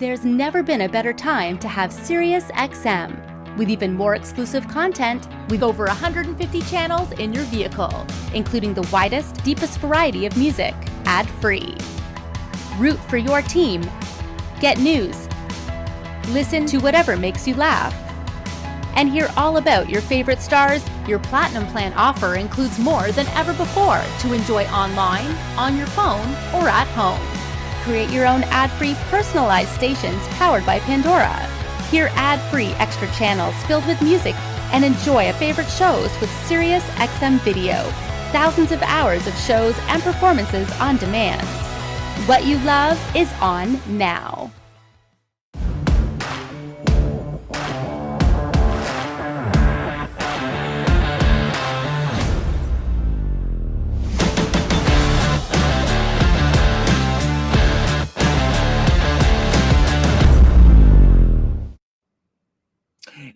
There's never been a better time to have SiriusXM. With even more exclusive content, with over 150 channels in your vehicle, including the widest, deepest variety of music, ad-free. Root for your team. Get news. Listen to whatever makes you laugh. And hear all about your favorite stars. Your Platinum Plan offer includes more than ever before to enjoy online, on your phone, or at home. Create your own ad-free personalized stations powered by Pandora. Hear ad-free extra channels filled with music and enjoy favorite shows with SiriusXM Video. Thousands of hours of shows and performances on demand. What you love is on now.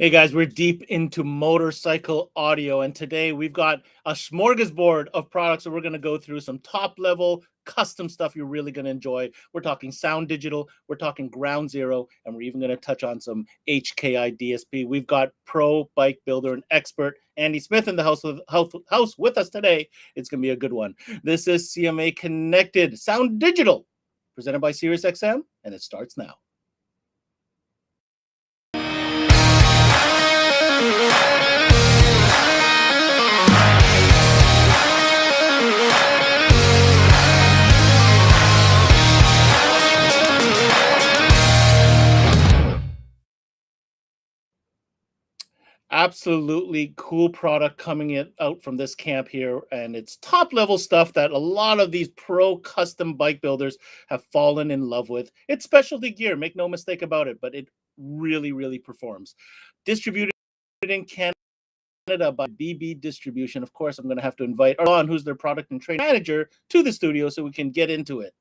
Hey guys, we're deep into motorcycle audio, and today we've got a smorgasbord of products that we're going to go through. Some top level custom stuff you're really going to enjoy. We're talking Soundigital, we're talking Ground Zero, and we're even going to touch on some HKI DSP. We've got pro bike builder and expert Andy Smith in the house with us today. It's going to be a good one. This is CMA Connected Soundigital, presented by SiriusXM, and it starts now. Absolutely cool product coming out from this camp here, and it's top level stuff that a lot of these pro custom bike builders have fallen in love with. It's specialty gear, make no mistake about it, but it really performs. Distributed in Canada by BB Distribution. Of course, I'm going to have to invite Arlon, who's their product and trade manager, to the studio so we can get into it.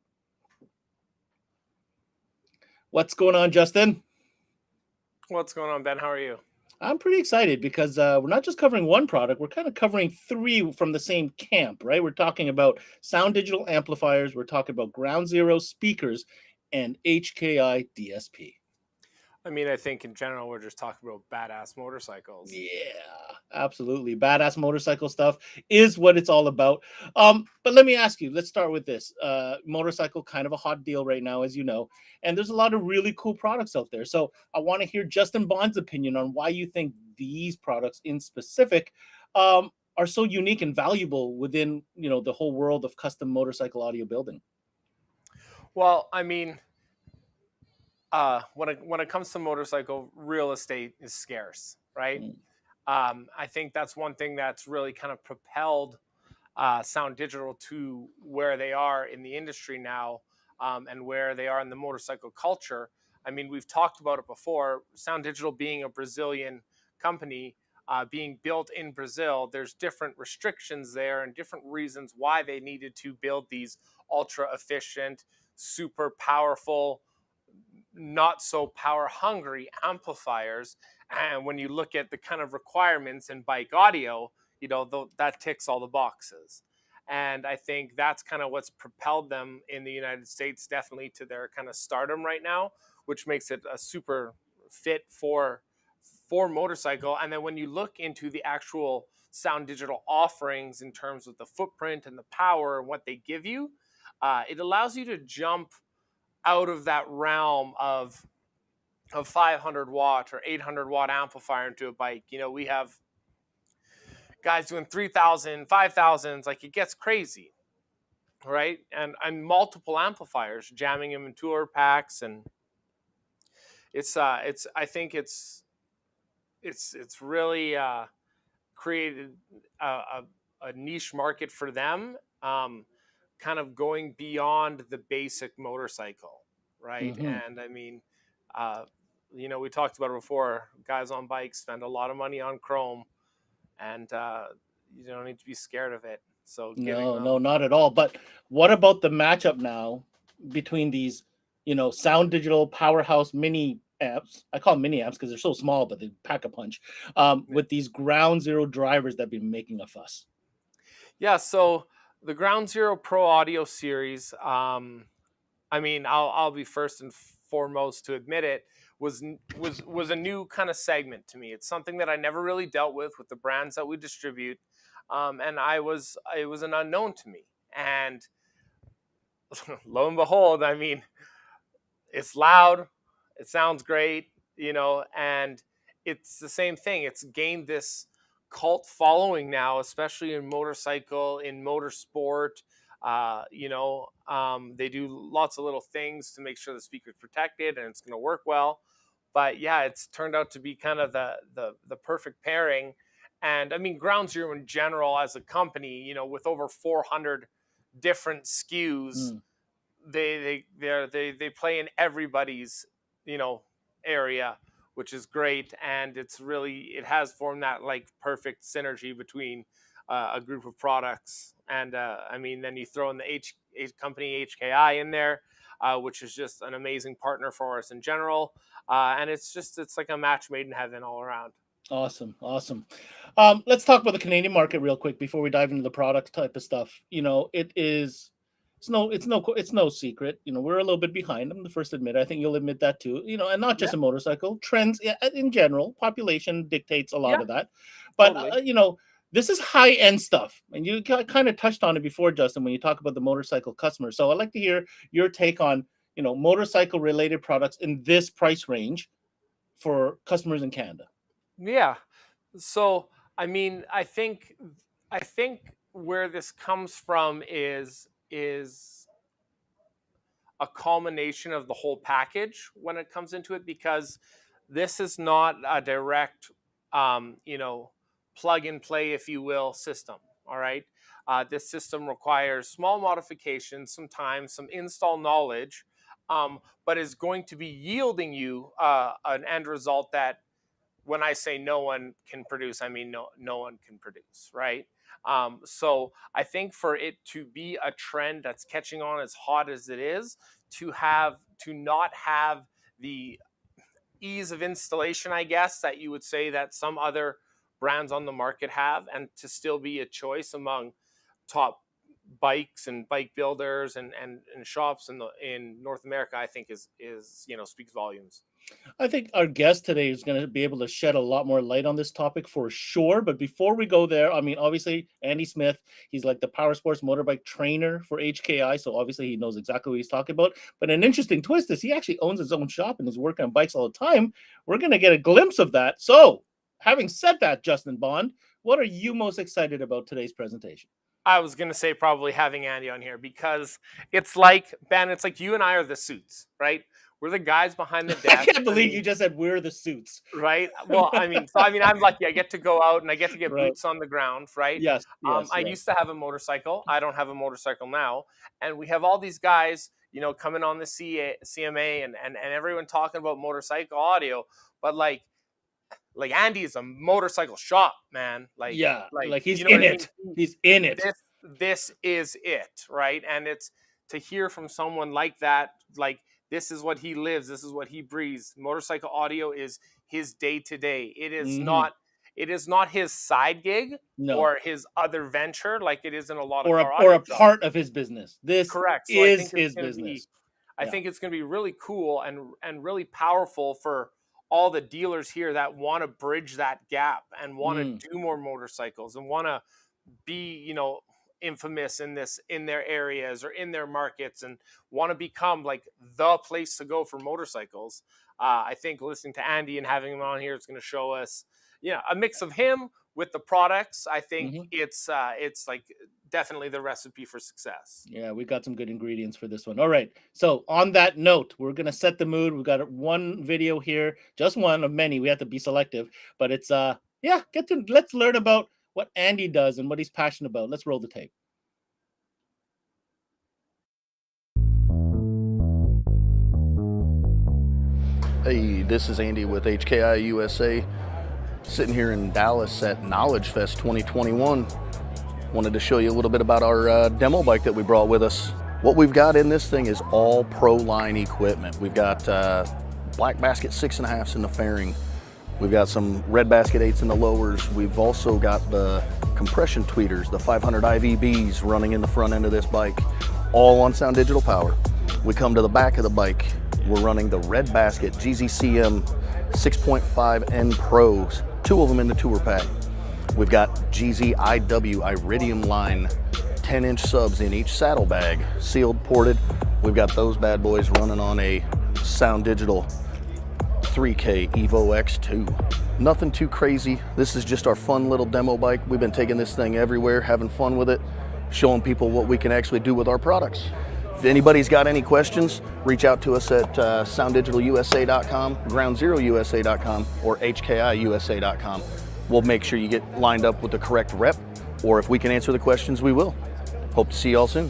What's going on, Justin? What's going on, Ben? How are you? I'm pretty excited because we're not just covering one product, we're kind of covering three from the same camp, right? We're talking about Soundigital amplifiers, we're talking about Ground Zero speakers, and HKI DSP. I mean, I think in general, we're just talking about badass motorcycles. Yeah, absolutely. Badass motorcycle stuff is what it's all about. But let me ask you, let's start with this. Motorcycle, kind of a hot deal right now, as you know, and there's a lot of really cool products out there. So I want to hear Justin Bond's opinion on why you think these products in specific are so unique and valuable within, the whole world of custom motorcycle audio building. Well, I mean, when it comes to motorcycle, real estate is scarce, right? I think that's one thing that's really kind of propelled Soundigital to where they are in the industry now, and where they are in the motorcycle culture. I mean, we've talked about it before. Soundigital being a Brazilian company, being built in Brazil, there's different restrictions there and different reasons why they needed to build these ultra efficient, super powerful, not so power hungry amplifiers. And when you look at the kind of requirements in bike audio, that ticks all the boxes. And I think that's kind of what's propelled them in the United States definitely to their kind of stardom right now, which makes it a super fit for motorcycle. And then when you look into the actual Soundigital offerings in terms of the footprint and the power and what they give you, it allows you to jump out of that realm of 500 watt or 800 watt amplifier into a bike. We have guys doing 3,000, 5,000s, like it gets crazy, right? And multiple amplifiers, jamming them in tour packs, and I think it's really created a niche market for them, kind of going beyond the basic motorcycle, right? Mm-hmm. And I mean, we talked about it before. Guys on bikes spend a lot of money on chrome, and you don't need to be scared of it. So No, not at all. But what about the matchup now between these, Soundigital powerhouse mini amps? I call them mini amps because they're so small, but they pack a punch. With these Ground Zero drivers that have been making a fuss. Yeah. So the Ground Zero Pro Audio series. I mean, I'll be first and foremost to admit it, was a new kind of segment to me. It's something that I never really dealt with the brands that we distribute, and it was an unknown to me. And lo and behold, I mean, it's loud, it sounds great, and it's the same thing. It's gained this cult following now, especially in motorcycle, in motorsport. They do lots of little things to make sure the speaker's protected and it's going to work well. But yeah, it's turned out to be kind of the perfect pairing. And I mean, Ground Zero in general as a company, with over 400 different SKUs, they play in everybody's area, which is great. And it has formed that like perfect synergy between a group of products. And I mean, then you throw in the company HKI in there, which is just an amazing partner for us in general. And it's like a match made in heaven all around. Awesome. Let's talk about the Canadian market real quick before we dive into the product type of stuff. It's no secret. We're a little bit behind. I'm the first to admit. I think you'll admit that too. And not just a motorcycle. Trends in general, population dictates a lot of that. But totally. This is high-end stuff, and you kind of touched on it before, Justin, when you talk about the motorcycle customer. So I'd like to hear your take on motorcycle-related products in this price range for customers in Canada. Yeah. So I mean, I think where this comes from is a culmination of the whole package when it comes into it, because this is not a direct, plug and play, if you will, system. All right. This system requires small modifications, some time, some install knowledge, but is going to be yielding you an end result that, when I say no one can produce, I mean no one can produce, right? So I think for it to be a trend that's catching on as hot as it is, to not have the ease of installation, I guess, that you would say that some other brands on the market have, and to still be a choice among top bikes and bike builders and shops in North America, I think is speaks volumes. I think our guest today is going to be able to shed a lot more light on this topic for sure. But before we go there, I mean, obviously, Andy Smith, he's like the power sports motorbike trainer for HKI. So obviously he knows exactly what he's talking about. But an interesting twist is he actually owns his own shop and is working on bikes all the time. We're going to get a glimpse of that. So having said that, Justin Bond, what are you most excited about today's presentation? I was going to say probably having Andy on here, because it's like, Ben, it's like you and I are the suits, right? We're the guys behind the desk. I can't believe you just said we're the suits. Right? Well, I'm lucky. I get to go out and I get to get boots on the ground, right? Yes. I used to have a motorcycle. I don't have a motorcycle now. And we have all these guys, coming on the CMA and everyone talking about motorcycle audio. But like Andy is a motorcycle shop, man. Like he's in it. He's in it. This is it, right? And it's to hear from someone like that, like, this is what he lives. This is what he breathes. Motorcycle audio is his day to day. It is not. It is not his side gig or his other venture, like it is in a lot of or a part of his business. This correct. So is his business. I think it's going to be really cool and really powerful for all the dealers here that want to bridge that gap and want to do more motorcycles and want to be, infamous in their areas or in their markets and want to become like the place to go for motorcycles. I think listening to Andy and having him on here is going to show us, a mix of him with the products. I think it's like definitely the recipe for success. Yeah, we got some good ingredients for this one. All right. So on that note, we're going to set the mood. We've got one video here, just one of many. We have to be selective, but it's let's learn about what Andy does and what he's passionate about. Let's roll the tape. Hey, this is Andy with HKI USA, sitting here in Dallas at Knowledge Fest 2021. Wanted to show you a little bit about our demo bike that we brought with us. What we've got in this thing is all pro line equipment. We've got black basket 6.5s in the fairing. We've got some red basket 8s in the lowers. We've also got the compression tweeters, the 500 IVBs running in the front end of this bike, all on Soundigital power. We come to the back of the bike we're running the Red Basket GZCM 6.5N Pros, 2 of them in the tour pack. We've got GZIW Iridium line 10-inch subs in each saddlebag, sealed, ported. We've got those bad boys running on a Soundigital 3K Evo X2. Nothing too crazy. This is just our fun little demo bike. We've been taking this thing everywhere, having fun with it, showing people what we can actually do with our products. If anybody's got any questions, reach out to us at soundigitalusa.com, groundzerousa.com, or hkiusa.com. We'll make sure you get lined up with the correct rep, or if we can answer the questions, we will. Hope to see y'all soon.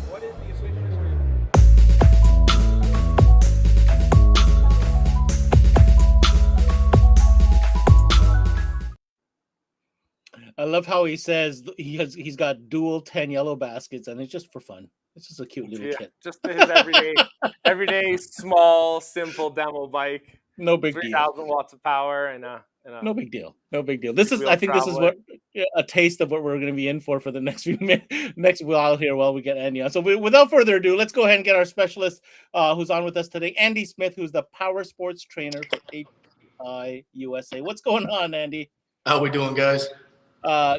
I love how he says he's got dual 10 yellow baskets, and it's just for fun. It's just a cute little kit. Just his everyday small, simple demo bike. No big deal. 3,000 watts of power and no big deal. No big deal. This is, I think, this is what a taste of what we're going to be in for the next few minutes, next while here while we get Andy on. So without further ado, let's go ahead and get our specialist who's on with us today, Andy Smith, who's the power sports trainer for HKI USA. What's going on, Andy? How we doing, guys?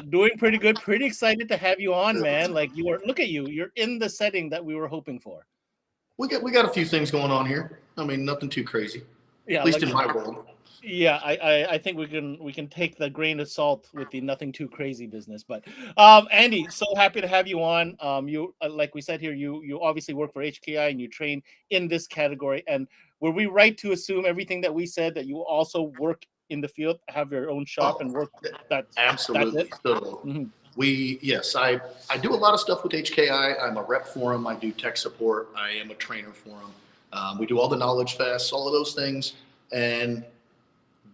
Doing pretty good. Pretty excited to have you on, man. Like look at you. You're in the setting that we were hoping for. We got a few things going on here. I mean, nothing too crazy. Yeah, at least in my world. Yeah, I think we can take the grain of salt with the nothing too crazy business. But Andy, so happy to have you on. You like we said here, you obviously work for HKI and you train in this category. And were we right to assume everything that we said, that you also work in the field, have your own shop and work? Absolutely. So yes, I do a lot of stuff with HKI. I'm a rep for them. I do tech support. I am a trainer for them. We do all the knowledge fests, all of those things, and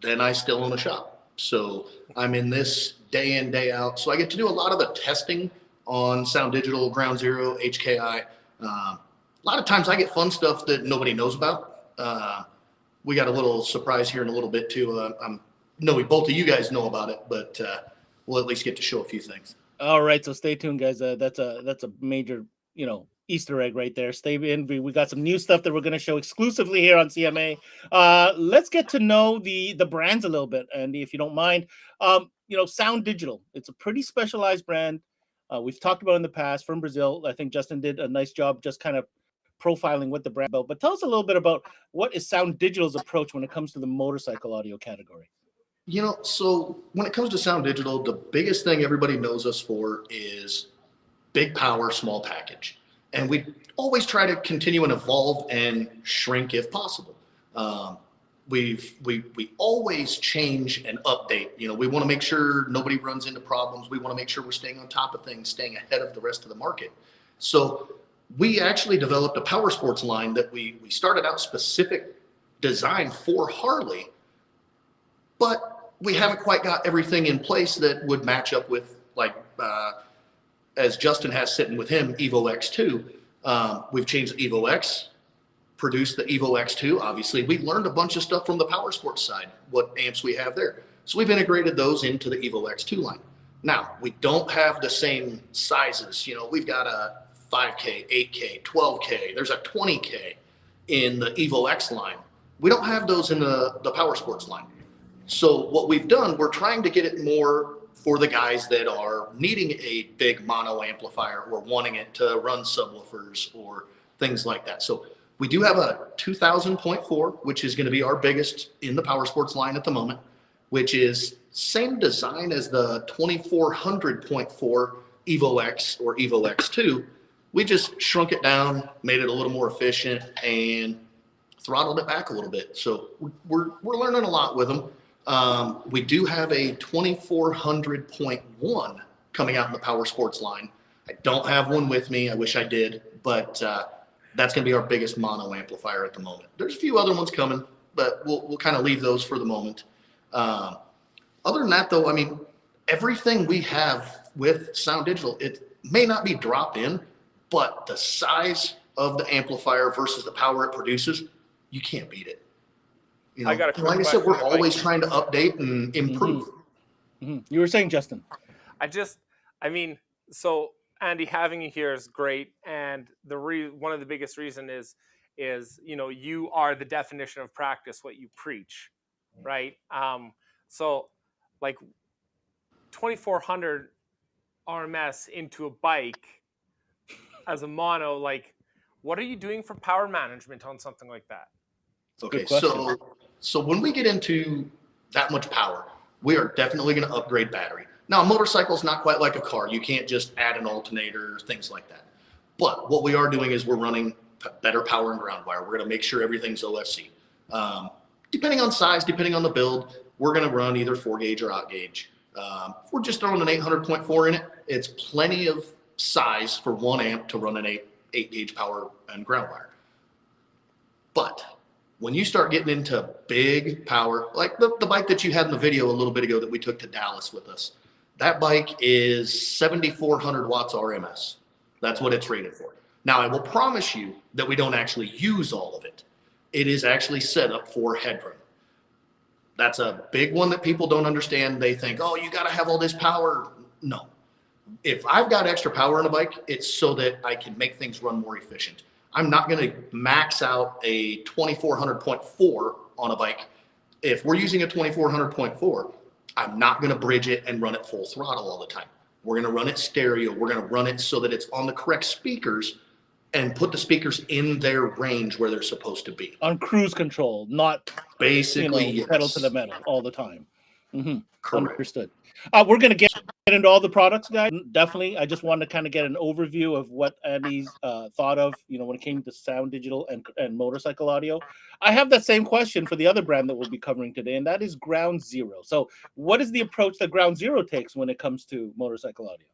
then I still own a shop. So I'm in this day in, day out. So I get to do a lot of the testing on Soundigital, Ground Zero, HKI. A lot of times I get fun stuff that nobody knows about. We got a little surprise here in a little bit too. Both of you guys know about it, but we'll at least get to show a few things. All right, so stay tuned, guys. That's a major, Easter egg right there. Stay in. We got some new stuff that we're going to show exclusively here on CMA. Let's get to know the brands a little bit, Andy, if you don't mind. Soundigital. It's a pretty specialized brand. We've talked about in the past, from Brazil. I think Justin did a nice job just kind of profiling what the brand about. But tell us a little bit about what is Soundigital's approach when it comes to the motorcycle audio category. So when it comes to Soundigital, the biggest thing everybody knows us for is big power, small package. And we always try to continue and evolve and shrink if possible. We always change and update. We want to make sure nobody runs into problems. We want to make sure we're staying on top of things, staying ahead of the rest of the market. So we actually developed a power sports line that we started out specific design for Harley, but we haven't quite got everything in place that would match up with, as Justin has sitting with him, Evo X2. We've changed the Evo X, produced the Evo X2. Obviously, we learned a bunch of stuff from the power sports side, what amps we have there. So we've integrated those into the Evo X2 line. Now, we don't have the same sizes. We've got a 5K, 8K, 12K. There's a 20K in the Evo X line. We don't have those in the power sports line. So what we've done, we're trying to get it more for the guys that are needing a big mono amplifier or wanting it to run subwoofers or things like that. So we do have a 2000.4, which is going to be our biggest in the power sports line at the moment, which is same design as the 2400.4 Evo X or Evo X2. We just shrunk it down, made it a little more efficient, and throttled it back a little bit. So we're learning a lot with them. We do have a 2400.1 coming out in the power sports line. I don't have one with me. I wish I did, but that's going to be our biggest mono amplifier at the moment. There's a few other ones coming, but we'll kind of leave those for the moment. Other than that, though, I mean, everything we have with Soundigital, it may not be drop in, but the size of the amplifier versus the power it produces, you can't beat it. I got a like I said, we're always trying to update and improve. Mm-hmm. You were saying, Justin? So Andy, having you here is great, and one of the biggest reason is is, you are the definition of practice, what you preach, right? So like 2400 RMS into a bike as a mono, like what are you doing for power management on something like that? Okay, so when we get into that much power, we are definitely going to upgrade battery. Now, a motorcycle is not quite like a car. You can't just add an alternator, things like that. But what we are doing is we're running better power and ground wire. We're going to make sure everything's OFC. Depending on size, depending on the build, we're going to run either 4-gauge or out-gauge. If we're just throwing an 800.4 in it, it's plenty of size for 1 amp to run an 8-gauge power and ground wire. But when you start getting into big power, like the bike that you had in the video a little bit ago that we took to Dallas with us, that bike is 7,400 watts RMS. That's what it's rated for. Now, I will promise you that we don't actually use all of it. It is actually set up for headroom. That's a big one that people don't understand. They think, oh, you got to have all this power. No. If I've got extra power in a bike, it's so that I can make things run more efficient. I'm not going to max out a 2400.4 on a bike. If we're using a 2400.4, I'm not going to bridge it and run it full throttle all the time. We're going to run it stereo. We're going to run it so that it's on the correct speakers and put the speakers in their range where they're supposed to be. On cruise control, not basically pedal to the metal all the time. Correct. Understood. We're going to get into all the products, guys. Definitely. I just wanted to kind of get an overview of what Andy's thought of, when it came to Soundigital and motorcycle audio. I have that same question for the other brand that we'll be covering today, and that is Ground Zero. So what is the approach that Ground Zero takes when it comes to motorcycle audio?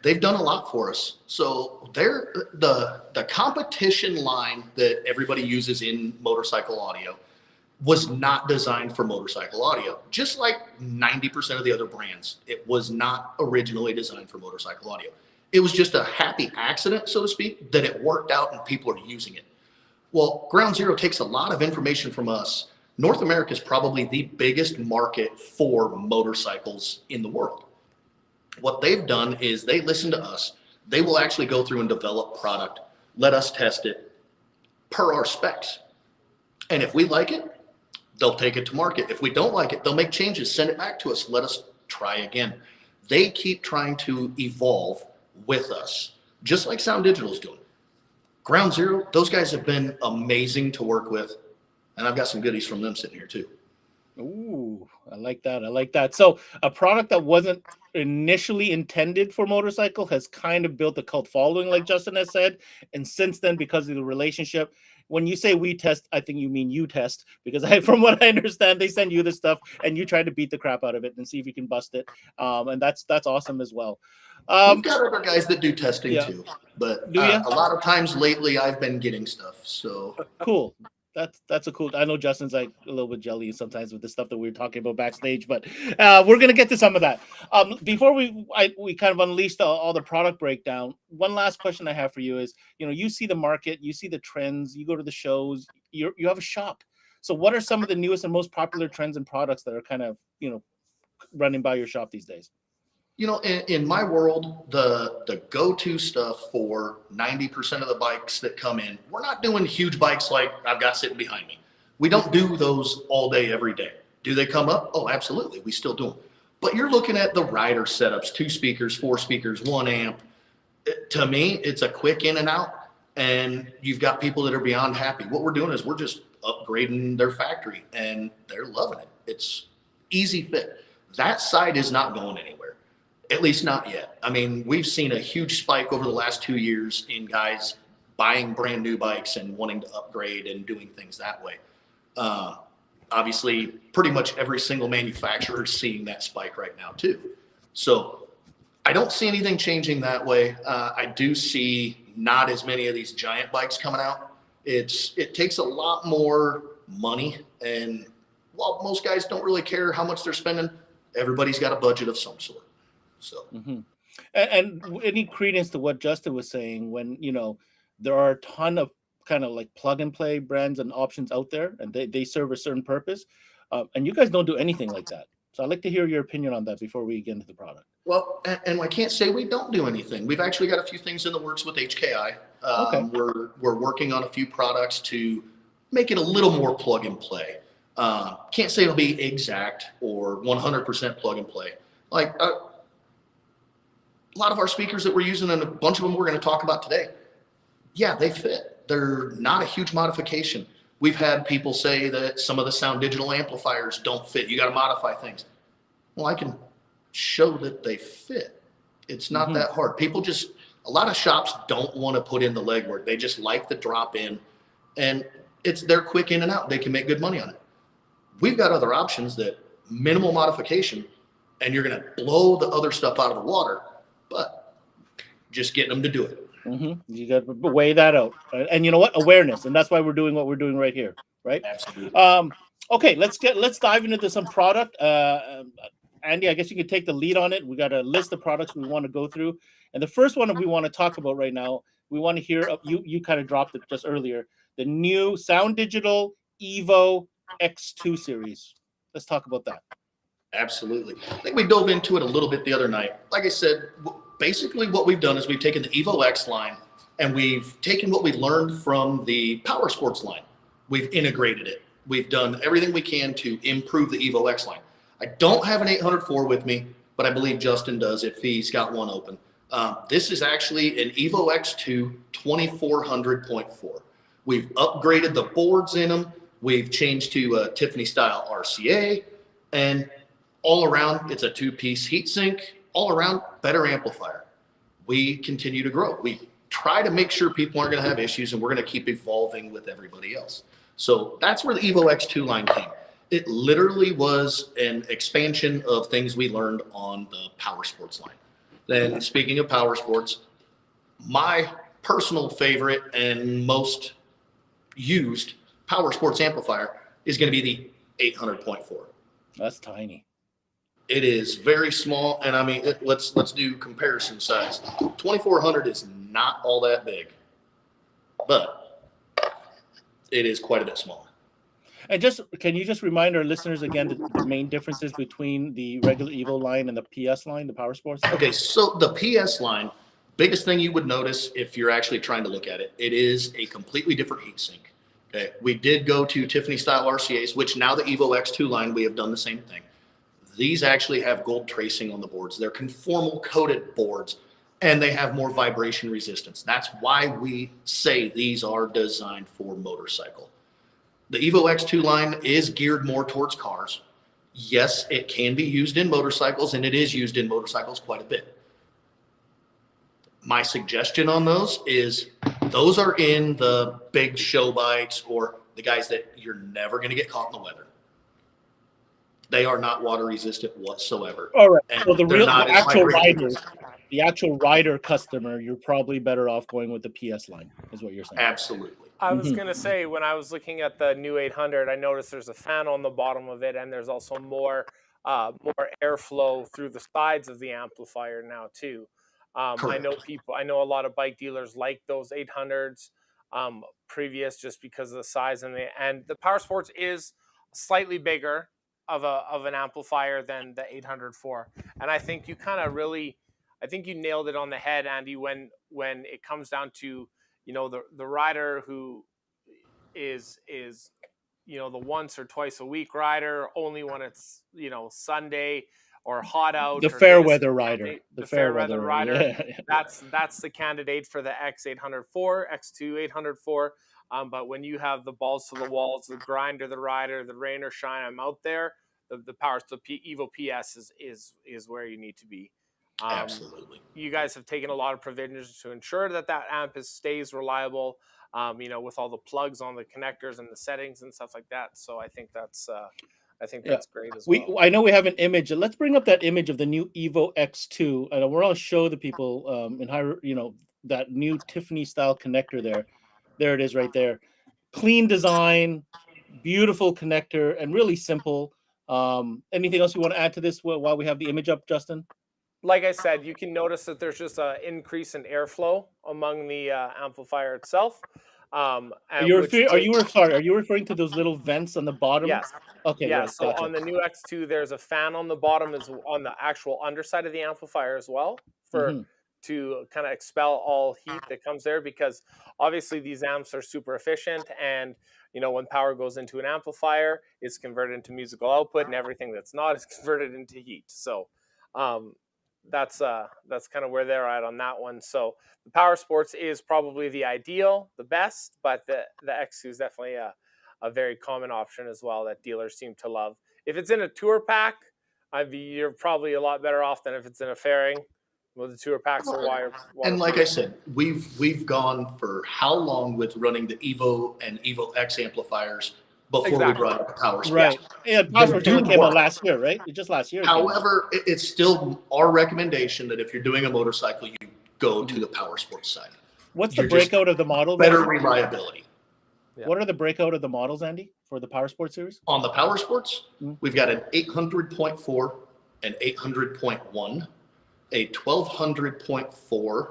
They've done a lot for us. So they're the competition line that everybody uses in motorcycle audio was not designed for motorcycle audio. Just like 90% of the other brands, it was not originally designed for motorcycle audio. It was just a happy accident, so to speak, that it worked out and people are using it. Well, Ground Zero takes a lot of information from us. North America is probably the biggest market for motorcycles in the world. What they've done is they listen to us. They will actually go through and develop product, let us test it per our specs. And if we like it, they'll take it to market. If we don't like it, they'll make changes, send it back to us, let us try again. They keep trying to evolve with us, just like Soundigital is doing. Ground Zero, those guys have been amazing to work with. And I've got some goodies from them sitting here too. Ooh, I like that. So a product that wasn't initially intended for motorcycle has kind of built a cult following, like Justin has said. And since then, because of the relationship, when you say we test, I think you mean you test, because from what I understand, they send you the stuff and you try to beat the crap out of it and see if you can bust it. And that's awesome as well. We've got other guys that do testing too, but a lot of times lately I've been getting stuff. So cool. That's a cool. I know Justin's like a little bit jelly sometimes with the stuff that we were talking about backstage, but we're gonna get to some of that. Before we kind of unleashed all the product breakdown. One last question I have for you is, you see the market, you see the trends, you go to the shows, you have a shop. So what are some of the newest and most popular trends and products that are kind of running by your shop these days? In my world, the go-to stuff for 90% of the bikes that come in, we're not doing huge bikes like I've got sitting behind me. We don't do those all day, every day. Do they come up? Oh, absolutely. We still do them. But you're looking at the rider setups, 2 speakers, 4 speakers, 1 amp. To me, it's a quick in and out, and you've got people that are beyond happy. What we're doing is we're just upgrading their factory, and they're loving it. It's easy fit. That side is not going anywhere. At least not yet. I mean, we've seen a huge spike over the last 2 years in guys buying brand new bikes and wanting to upgrade and doing things that way. Obviously, pretty much every single manufacturer is seeing that spike right now too. So I don't see anything changing that way. I do see not as many of these giant bikes coming out. It takes a lot more money, and while most guys don't really care how much they're spending, everybody's got a budget of some sort. So, and any credence to what Justin was saying, when there are a ton of kind of like plug and play brands and options out there, and they serve a certain purpose, and you guys don't do anything like that. So I'd like to hear your opinion on that before we get into the product. Well, and I can't say we don't do anything. We've actually got a few things in the works with HKI. Okay. We're working on a few products to make it a little more plug and play. Can't say it'll be exact or 100% plug and play. Like a lot of our speakers that we're using, and a bunch of them we're going to talk about today, yeah, they fit. They're not a huge modification. We've had people say that some of the Soundigital amplifiers don't fit. You got to modify things. Well, I can show that they fit. It's not that hard. People just, a lot of shops don't want to put in the legwork. They just like the drop in, and they're quick in and out. They can make good money on it. We've got other options that minimal modification, and you're going to blow the other stuff out of the water, but just getting them to do it. You got to weigh that out, right? And you know what? Awareness, and that's why we're doing what we're doing right here, right? Absolutely. Okay, let's dive into some product. Andy, I guess you can take the lead on it. We got a list of products we want to go through, and the first one that we want to talk about right now, we want to hear you kind of dropped it just earlier, the new Soundigital Evo X2 series. Let's talk about that. Absolutely. I think we dove into it a little bit the other night. Like I said, basically what we've done is we've taken the Evo X line and we've taken what we learned from the Power Sports line. We've integrated it. We've done everything we can to improve the Evo X line. I don't have an 804 with me, but I believe Justin does if he's got one open. This is actually an Evo X2 2400.4. We've upgraded the boards in them. We've changed to Tiffany style RCA, and all around it's a two-piece heatsink. All around better amplifier. We continue to grow. We try to make sure people aren't going to have issues, and we're going to keep evolving with everybody else. So that's where the Evo X2 line came. It literally was an expansion of things we learned on the Power Sports line. Then speaking of Power Sports, my personal favorite and most used Power Sports amplifier is going to be the 800.4. That's tiny. It is very small, and I mean, let's do comparison size. 2400 is not all that big, but it is quite a bit smaller. And can you just remind our listeners again the main differences between the regular Evo line and the PS line, the Power Sports? Okay, so the PS line, biggest thing you would notice if you're actually trying to look at it, it is a completely different heatsink. Okay, we did go to Tiffany style RCAs, which now the Evo X2 line, we have done the same thing. These actually have gold tracing on the boards. They're conformal coated boards, and they have more vibration resistance. That's why we say these are designed for motorcycle. The Evo X2 line is geared more towards cars. Yes, it can be used in motorcycles, and it is used in motorcycles quite a bit. My suggestion on those is those are in the big show bikes or the guys that you're never going to get caught in the weather. They are not water resistant whatsoever. All right. And So the actual rider customer, you're probably better off going with the PS line, is what you're saying. Absolutely. I was going to say, when I was looking at the new 800, I noticed there's a fan on the bottom of it, and there's also more airflow through the sides of the amplifier now too. I know a lot of bike dealers like those 800s previous, just because of the size, and the Power Sports is slightly bigger of an amplifier than the 804. And I think you you nailed it on the head, Andy, when it comes down to, the rider who is the once or twice a week rider, only when it's, Sunday or hot out. The fair weather rider. The fair weather rider. Yeah. That's the candidate for the X804, X2 804. But when you have the balls to the walls, the grinder, the rider, the rain or shine, I'm out there. The Evo PS is where you need to be. Absolutely. You guys have taken a lot of provisions to ensure that amp stays reliable. With all the plugs on the connectors and the settings and stuff like that. So I think that's great as well. I know we have an image. Let's bring up that image of the new Evo X2, and we're going to show the people that new Tiffany style connector there. There it is right there. Clean design, beautiful connector, and really simple. Anything else you want to add to this while we have the image up, Justin? Like I said, you can notice that there's just an increase in airflow among the amplifier itself. And Are you which sorry? Are you referring to those little vents on the bottom? Yes. Okay. Yeah. Right. So Gotcha. on the new X2, there's a fan on the bottom, is on the actual underside of the amplifier as well, for hmm to kind of expel all heat that comes there, because obviously these amps are super efficient, and when power goes into an amplifier, it's converted into musical output, and everything that's not is converted into heat. So um, that's kind of where they're at on that one. So the Power Sports is probably the best, but the X2 is definitely a very common option as well that dealers seem to love. If it's in a tour pack, you're probably a lot better off than if it's in a fairing. Well, the tour packs are And like I waterproof. said, we've gone for how long with running the Evo and Evo X amplifiers before we Exactly. brought up the Power Sports. Right. Yeah. They Passwords do only came out work. last year, right? Just last year. It came out. However, it's still our recommendation that if you're doing a motorcycle, you go to the Power Sports side. What's the You're just breakout of the model? better Andy? reliability. Yeah. What are the breakout of the models, Andy, for the Power Sports series? On the Power Sports, Mhm. we've got an 800.4, an 800.1, a 1200.4,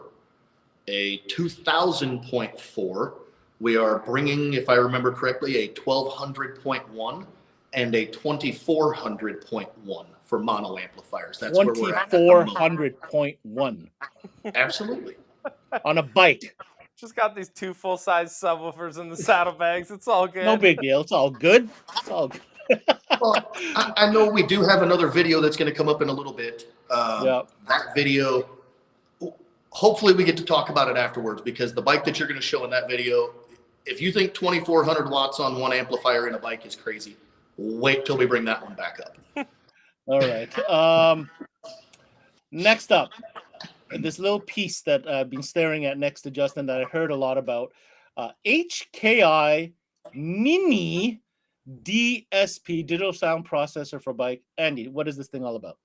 a 2000.4. We are bringing, if I remember correctly, a 1200.1 and a 2400.1 for mono amplifiers. That's where we're at the moment. 2400.1 Absolutely. on a bike. Just got these two full-size subwoofers in the saddlebags. It's all good. No big deal. It's all good. It's all good. Well, I know we do have another video that's going to come up in a little bit. Yeah. That video, hopefully we get to talk about it afterwards, because the bike that you're going to show in that video, if you think 2400 watts on one amplifier in a bike is crazy, wait till we bring that one back up. All right. Next up, this little piece that I've been staring at next to Justin that I heard a lot about, HKI Mini DSP, digital sound processor for bike. Andy, what is this thing all about?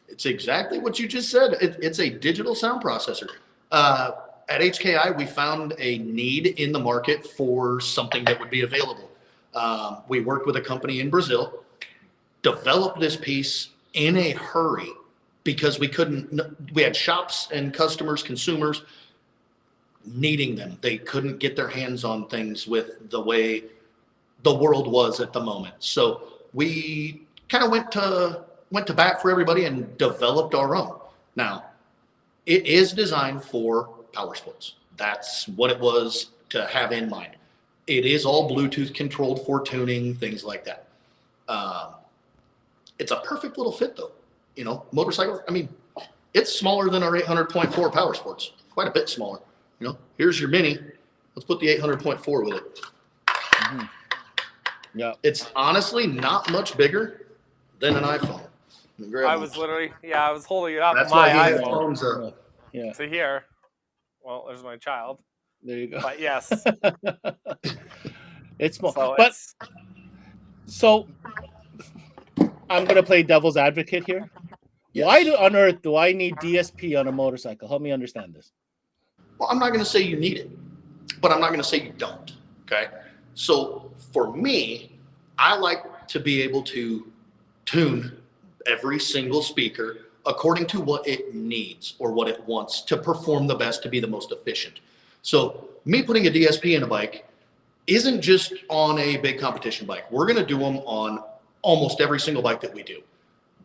It's exactly what you just said. It's a digital sound processor. At HKI, we found a need in the market for something that would be available. We worked with a company in Brazil, developed this piece in a hurry because we had shops and customers, consumers needing them. They couldn't get their hands on things with the way the world was at the moment. So we kind of went to bat for everybody and developed our own. Now, it is designed for power sports. That's what it was to have in mind. It is all Bluetooth controlled for tuning, things like that. It's a perfect little fit though. Motorcycle, it's smaller than our 800.4 power sports, quite a bit smaller. Here's your mini. Let's put the 800.4 with it. Mm-hmm. Yeah. It's honestly not much bigger than an iPhone. I was holding it up. That's my why he iPhone phones up. Yeah. to here. Well, there's my child. There you go. But yes. It's small. So But so I'm gonna play devil's advocate here. Yes. Why on earth do I need DSP on a motorcycle? Help me understand this. Well, I'm not going to say you need it, but I'm not going to say you don't. Okay. So for me, I like to be able to tune every single speaker according to what it needs or what it wants to perform the best, to be the most efficient. So me putting a DSP in a bike isn't just on a big competition bike. We're going to do them on almost every single bike that we do.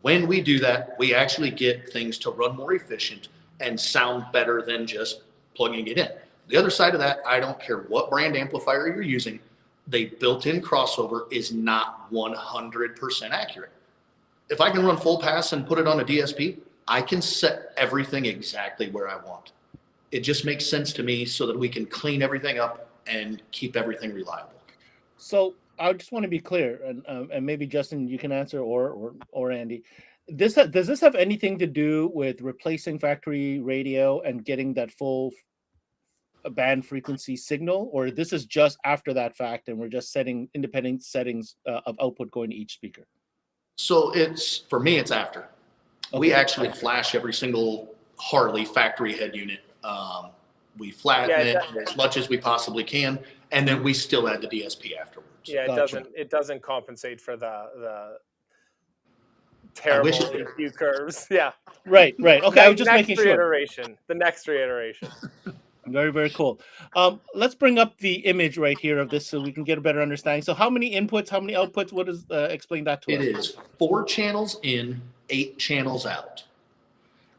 When we do that, we actually get things to run more efficient and sound better than just plugging it in. The other side of that, I don't care what brand amplifier you're using, the built-in crossover is not 100% accurate. If I can run full pass and put it on a DSP, I can set everything exactly where I want. It just makes sense to me so that we can clean everything up and keep everything reliable. So I just want to be clear, and maybe Justin, you can answer, or Andy. Does this have anything to do with replacing factory radio and getting that full band frequency signal, or this is just after that fact, and we're just setting independent settings of output going to each speaker? So for me, it's after. Okay. We actually flash every single Harley factory head unit. We flatten it as much as we possibly can, and then we still add the DSP afterwards. Yeah, Gotcha. it doesn't compensate for the terrible EQ curves. Yeah. Right. Okay, I was just making sure. The next reiteration. Very, very cool. Let's bring up the image right here of this so we can get a better understanding. So how many inputs, how many outputs? What is, explain that to It us. is 4 channels in, 8 channels out.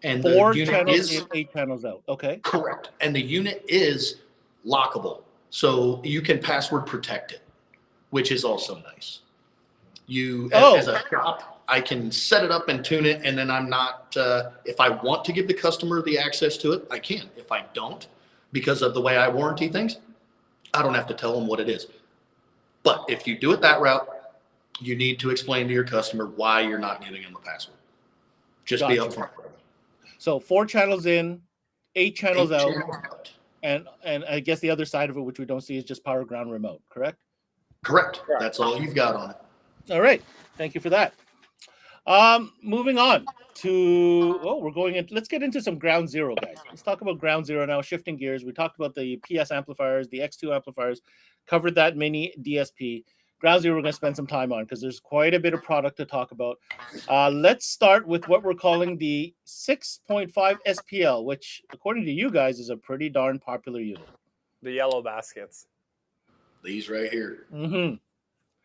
And the 4 unit channels is in, 8 channels out. Okay. correct. And the unit is lockable. So you can password protect it, which is also nice. As a shop, I can set it up and tune it, and then I'm not, if I want to give the customer the access to it, I can. If I don't, because of the way I warranty things, I don't have to tell them what it is. But if you do it that route, you need to explain to your customer why you're not giving them a password. Just be Gotcha. upfront. So 4 channels in, 8 channels 8 out, channels out. and I guess the other side of it, which we don't see, is just power ground remote, correct? Correct. That's all you've got on it. All right. Thank you for that. Moving on to, we're going into, let's get into some ground zero, guys. Let's talk about ground zero now, shifting gears. We talked about the PS amplifiers, the X2 amplifiers, covered that mini DSP. Ground zero we're going to spend some time on because there's quite a bit of product to talk about. Let's start with what we're calling the 6.5 SPL, which according to you guys is a pretty darn popular unit. The yellow baskets. These right here. Mm-hmm.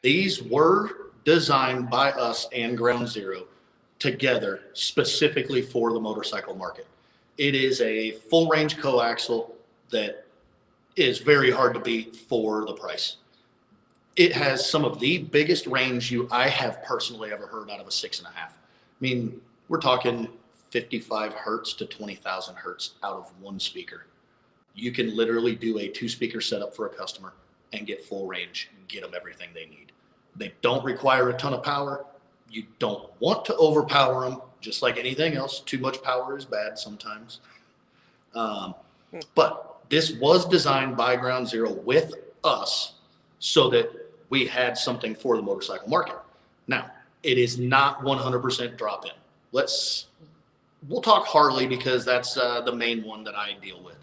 These were designed by us and Ground Zero together specifically for the motorcycle market. It is a full range coaxial that is very hard to beat for the price. It has some of the biggest range I have personally ever heard out of a 6.5. I mean, we're talking 55 hertz to 20,000 hertz out of one speaker. You can literally do a 2-speaker setup for a customer and get full range and get them everything they need. They don't require a ton of power. You don't want to overpower them, just like anything else. Too much power is bad sometimes. But this was designed by Ground Zero with us so that we had something for the motorcycle market. Now, it is not 100% drop-in. We'll talk Harley because that's the main one that I deal with.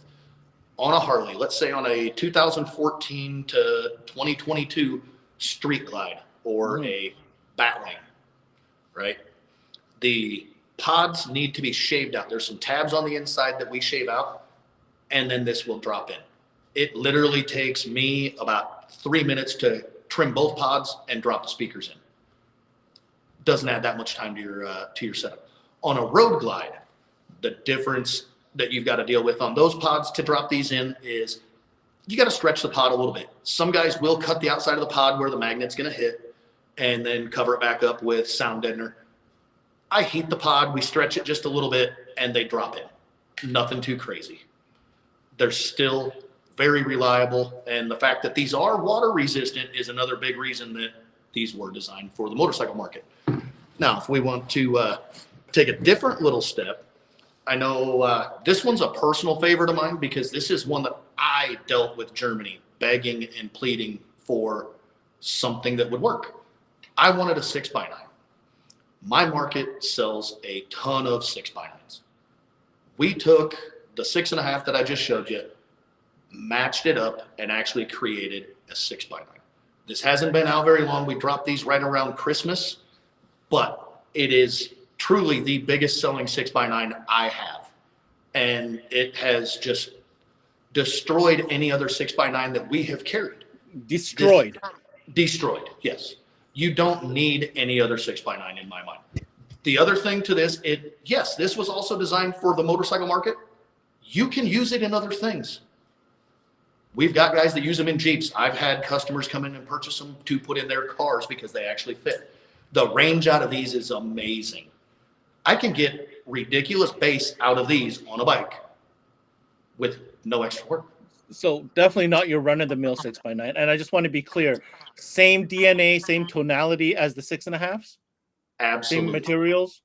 On a Harley, let's say on a 2014 to 2022 Street Glide or a Batwing, right? The pods need to be shaved out. There's some tabs on the inside that we shave out, and then this will drop in. It literally takes me about 3 minutes to trim both pods and drop the speakers in. Doesn't add that much time to your setup. On a Road Glide, the difference that you've got to deal with on those pods to drop these in is you got to stretch the pod a little bit. Some guys will cut the outside of the pod where the magnet's going to hit and then cover it back up with sound deadener. I heat the pod, we stretch it just a little bit, and they drop in. Nothing too crazy. They're still very reliable, and the fact that these are water resistant is another big reason that these were designed for the motorcycle market. Now, if we want to take a different little step, I know this one's a personal favorite of mine because this is one that I dealt with Germany begging and pleading for something that would work. I wanted a 6x9. My market sells a ton of 6x9s. We took the 6.5 that I just showed you, matched it up, and actually created a 6x9. This hasn't been out very long. We dropped these right around Christmas, but it is truly the biggest selling 6x9 I have. And it has just destroyed any other 6x9 that we have carried. Destroyed, yes. You don't need any other 6x9 in my mind. The other thing to this, yes, this was also designed for the motorcycle market. You can use it in other things. We've got guys that use them in Jeeps. I've had customers come in and purchase them to put in their cars because they actually fit. The range out of these is amazing. I can get ridiculous bass out of these on a bike with no extra work. So definitely not your run-of-the-mill 6x9. And I just want to be clear, same DNA, same tonality as the 6.5s? Absolutely. Same materials?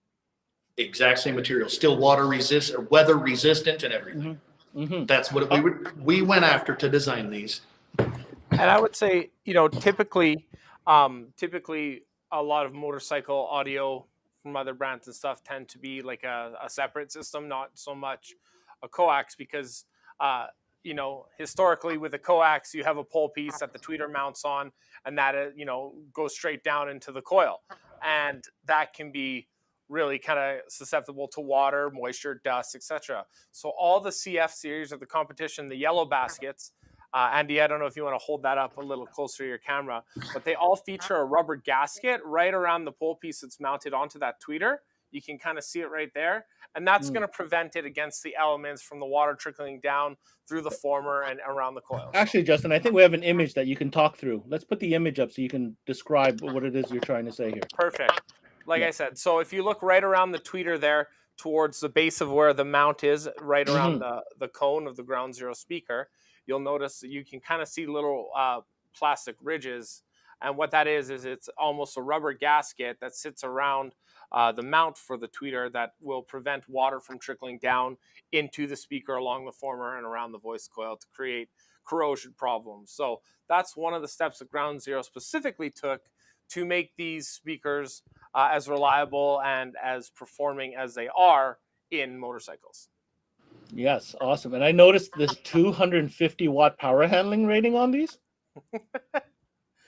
Exact same material. Still water resistant, or weather resistant, and everything. Mm-hmm. That's what we went after to design these. And I would say, typically a lot of motorcycle audio from other brands and stuff tend to be like a separate system, not so much a coax, because historically with a coax you have a pole piece that the tweeter mounts on, and that goes straight down into the coil, and that can be really kind of susceptible to water, moisture, dust, etc. So all the CF series of the competition, the yellow baskets, Andy, I don't know if you want to hold that up a little closer to your camera, but they all feature a rubber gasket right around the pole piece that's mounted onto that tweeter. You can kind of see it right there. And that's going to prevent it against the elements from the water trickling down through the former and around the coils. Actually, Justin, I think we have an image that you can talk through. Let's put the image up so you can describe what it is you're trying to say here. Perfect. Like I said, so if you look right around the tweeter there towards the base of where the mount is, right around the cone of the ground zero speaker, you'll notice that you can kind of see little plastic ridges. And what that is it's almost a rubber gasket that sits around the mount for the tweeter that will prevent water from trickling down into the speaker along the former and around the voice coil to create corrosion problems. So that's one of the steps that Ground Zero specifically took to make these speakers as reliable and as performing as they are in motorcycles. Yes, awesome. And I noticed this 250 watt power handling rating on these.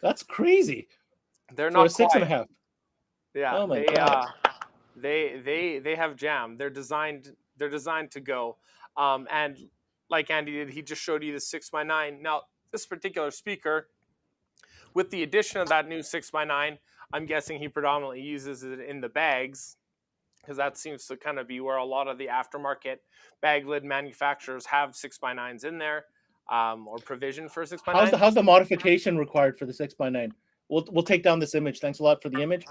That's crazy. They're For not a 6.5. quiet. Yeah, Oh my God. they have jam. They're designed to go. And like Andy did, he just showed you the 6x9. Now, this particular speaker, with the addition of that new 6x9, I'm guessing he predominantly uses it in the bags, because that seems to kind of be where a lot of the aftermarket bag lid manufacturers have 6x9s in there, or provision for 6x9. How's the modification required for the 6x9? We'll take down this image. Thanks a lot for the image.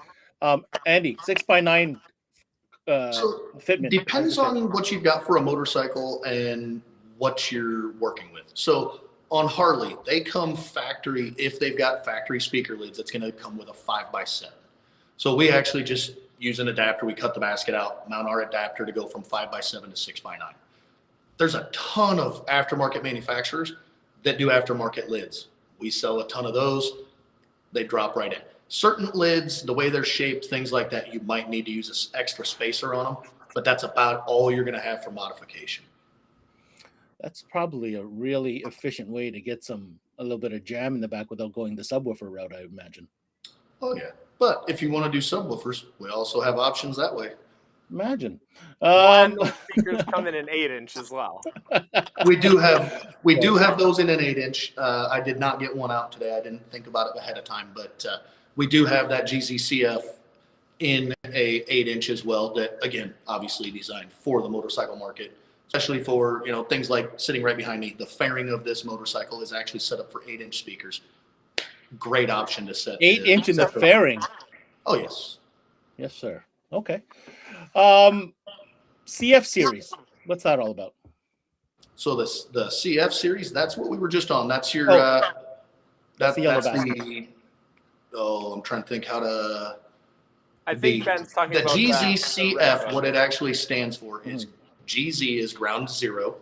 Andy, 6x9 So fitment. depends on what you've got for a motorcycle and what you're working with. So on Harley, they come factory. If they've got factory speaker lids, it's going to come with a 5x7. So we actually just use an adapter. We cut the basket out, mount our adapter to go from 5x7 to 6x9. There's a ton of aftermarket manufacturers that do aftermarket lids. We sell a ton of those. They drop right in. Certain lids, the way they're shaped, things like that, you might need to use an extra spacer on them, but that's about all you're going to have for modification. That's probably a really efficient way to get a little bit of jam in the back without going the subwoofer route, I imagine. Oh yeah, but if you want to do subwoofers, we also have options that way. Imagine. And those speakers come in an 8-inch as well. We do have those in an 8-inch. I did not get one out today. I didn't think about it ahead of time, but we do have that GZCF in a 8-inch as well. That again, obviously designed for the motorcycle market, especially for things like sitting right behind me. The fairing of this motorcycle is actually set up for 8-inch speakers. Great option to set 8-inch in the fairing. Oh yes. Yes, sir. Okay. CF series. What's that all about? So the CF series, that's what we were just on. That's your that's the yellow basket. I'm trying to think how to. I think Ben's talking the about GZCF. What it actually stands for is GZ is ground zero,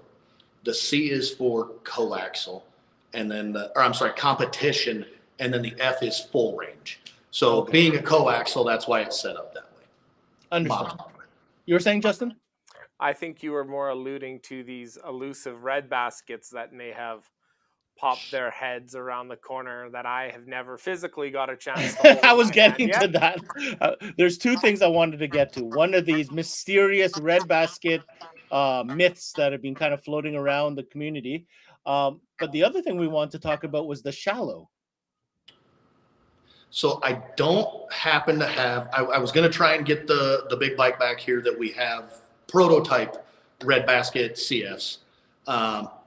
the C is for coaxial, and then competition, and then the F is full range. So being a coaxial, that's why it's set up that way. Understood. You were saying, Justin? I think you were more alluding to these elusive red baskets that may have popped their heads around the corner that I have never physically got a chance to hold. I was getting to that. There's two things I wanted to get to. One of these mysterious red basket myths that have been kind of floating around the community. But the other thing we wanted to talk about was the shallow. So I don't happen to have, I was going to try and get the big bike back here that we have prototype red basket CFs.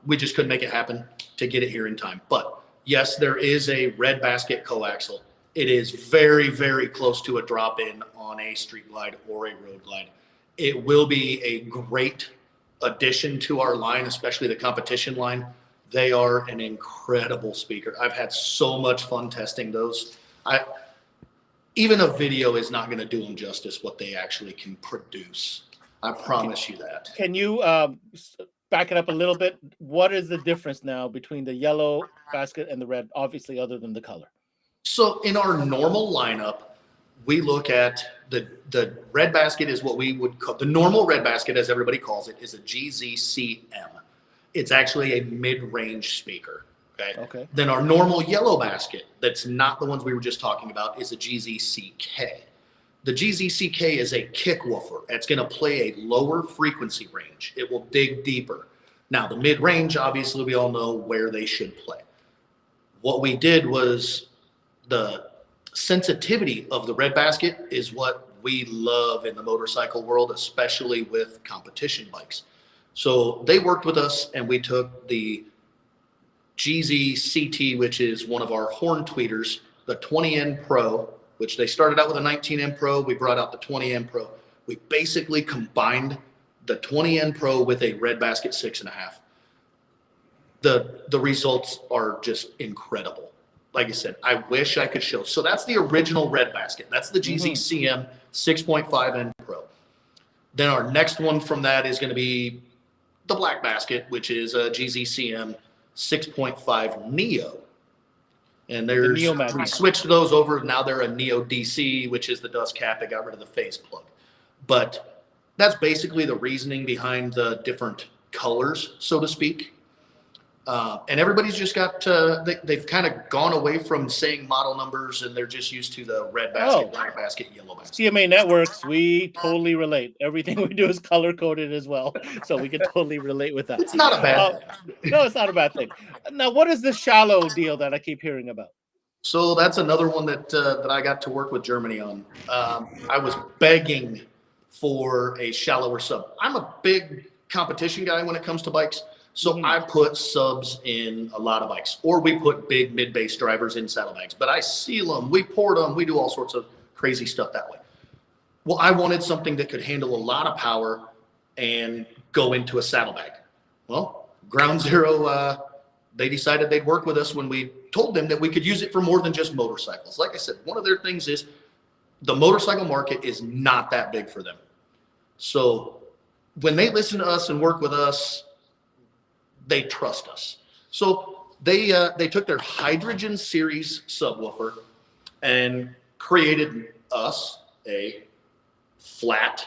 We just couldn't make it happen to get it here in time. But yes, there is a red basket coaxial. It is very, very close to a drop-in on a street glide or a road glide. It will be a great addition to our line, especially the competition line. They are an incredible speaker. I've had so much fun testing those. Even a video is not going to do them justice what they actually can produce. I promise you that. Can you back it up a little bit? What is the difference now between the yellow basket and the red, obviously other than the color? So in our normal lineup, we look at the red basket is what we would call the normal red basket, as everybody calls it, is a GZCM. It's actually a mid-range speaker. Okay. Then our normal yellow basket, that's not the ones we were just talking about, is a GZCK. The GZCK is a kick woofer. It's going to play a lower frequency range. It will dig deeper. Now, the mid-range, obviously, we all know where they should play. What we did was the sensitivity of the red basket is what we love in the motorcycle world, especially with competition bikes. So they worked with us, and we took the GZCT, which is one of our horn tweeters, the 20N Pro, which they started out with a 19N Pro. We brought out the 20N Pro. We basically combined the 20N Pro with a red basket 6.5. The results are just incredible. Like I said, I wish I could show. So that's the original red basket. That's the GZCM 6.5N Pro. Then our next one from that is going to be the black basket, which is a GZCM 6.5 Neo. And we switched those over. Now they're a Neo DC, which is the dust cap. It got rid of the phase plug. But that's basically the reasoning behind the different colors, so to speak. And everybody's just got they've kind of gone away from saying model numbers, and they're just used to the red basket, black basket, yellow basket. CMA Networks, we totally relate. Everything we do is color coded as well, so we can totally relate with that. It's not a bad thing. No, it's not a bad thing. Now, what is the shallow deal that I keep hearing about? So that's another one that I got to work with Germany on. I was begging for a shallower sub. I'm a big competition guy when it comes to bikes. So I put subs in a lot of bikes, or we put big mid-base drivers in saddlebags, but I seal them, we port them, we do all sorts of crazy stuff that way. Well, I wanted something that could handle a lot of power and go into a saddlebag. Well, Ground Zero, they decided they'd work with us when we told them that we could use it for more than just motorcycles. Like I said, one of their things is the motorcycle market is not that big for them. So when they listen to us and work with us, they trust us. So they took their Hydrogen Series subwoofer and created us a flat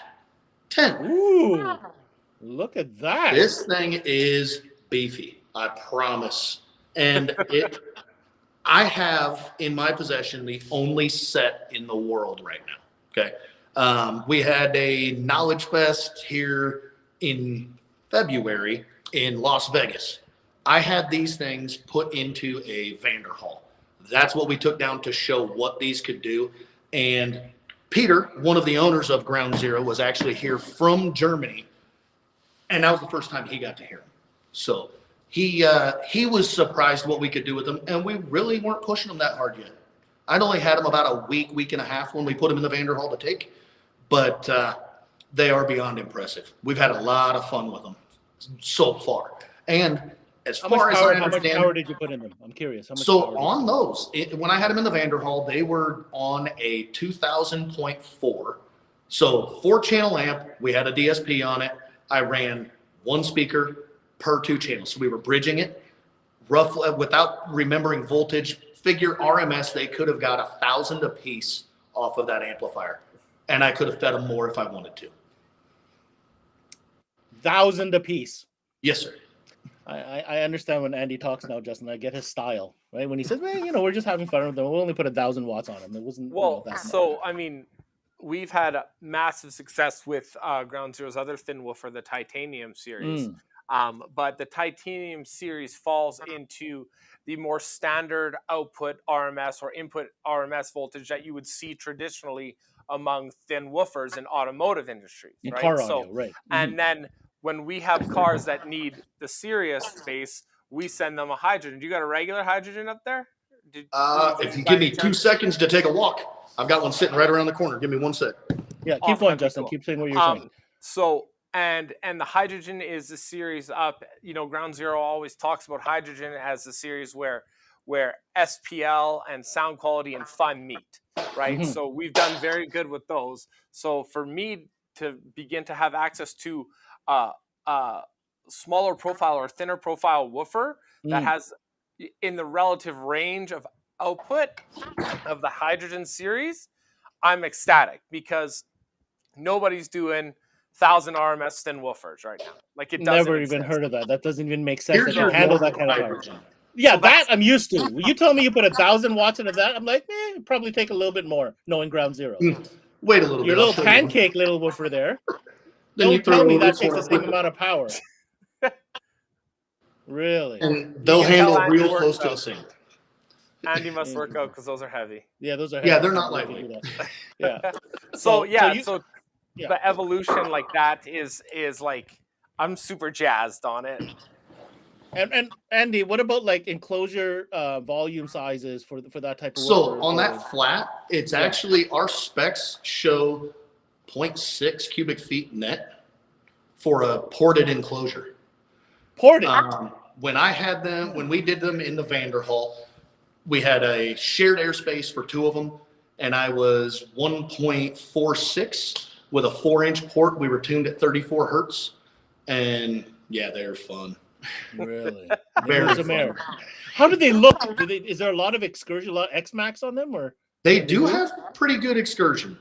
10. Ooh, look at that. This thing is beefy, I promise. And I have in my possession the only set in the world right now. Okay. We had a Knowledge Fest here in February in Las Vegas. I had these things put into a Vanderhall. That's what we took down to show what these could do. And Peter, one of the owners of Ground Zero, was actually here from Germany. And that was the first time he got to hear them. So he was surprised what we could do with them. And we really weren't pushing them that hard yet. I'd only had them about a week and a half when we put them in the Vanderhall to take. But they are beyond impressive. We've had a lot of fun with them so far. And as far as I understand, how much power did you put in them? I'm curious. How much so power on those, when I had them in the Vanderhall, they were on a 2000.4. So 4-channel amp. We had a DSP on it. I ran one speaker per 2 channels. So we were bridging it roughly without remembering voltage. Figure RMS, they could have got 1,000 a piece off of that amplifier. And I could have fed them more if I wanted to. 1,000 a piece. Yes, sir. I understand when Andy talks now, Justin. I get his style, right? When he says, "Man, we're just having fun with them. We'll only put 1,000 watts on them." It wasn't. Well, that so I mean, we've had a massive success with Ground Zero's other thin woofer, the Titanium series. But the Titanium series falls into the more standard output RMS or input RMS voltage that you would see traditionally among thin woofers in automotive industries, in right? car audio, right? And then when we have cars that need the serious bass, we send them a hydrogen. Do you got a regular hydrogen up there? If you give me 2 seconds to take a walk, I've got one sitting right around the corner. Give me 1 sec. Yeah, keep going, Justin. Cool. Keep saying what you're saying. So, and the hydrogen is the series up. Ground Zero always talks about hydrogen as the series where SPL and sound quality and fun meet, right? So we've done very good with those. So for me to begin to have access to smaller profile or thinner profile woofer that has in the relative range of output of the hydrogen series, I'm ecstatic because nobody's doing 1,000 RMS thin woofers right now. Like it doesn't never exist. Even heard of that. That doesn't even make sense. Here's to handle that kind of hydrogen. Yeah, so that I'm used to. You tell me you put 1,000 watts into that, I'm like, it'd probably take a little bit more, knowing Ground Zero. Wait a little Your bit. little pancake little woofer there. Then you Don't tell me throw that this takes one the same up. amount of power. Really? And they'll You can tell handle Andy real works close to out. the same. Andy must work out because those are heavy. Yeah, those are Yeah, heavy. they're not You can do lightweight. that. Yeah. So Yeah. the evolution like that is like I'm super jazzed on it. And Andy, what about like enclosure volume sizes for that type of So woofer? on that flat, it's actually our specs show 0.6 cubic feet net for a ported enclosure. Ported. When we did them in the Vanderhall, we had a shared airspace for 2 of them, and I was 1.46 with a 4-inch port. We were tuned at 34 hertz, and yeah, they're fun. Really? Very fun. How do they look? Is there a lot of excursion, a lot of X-Max on them, or They do have pretty good excursion.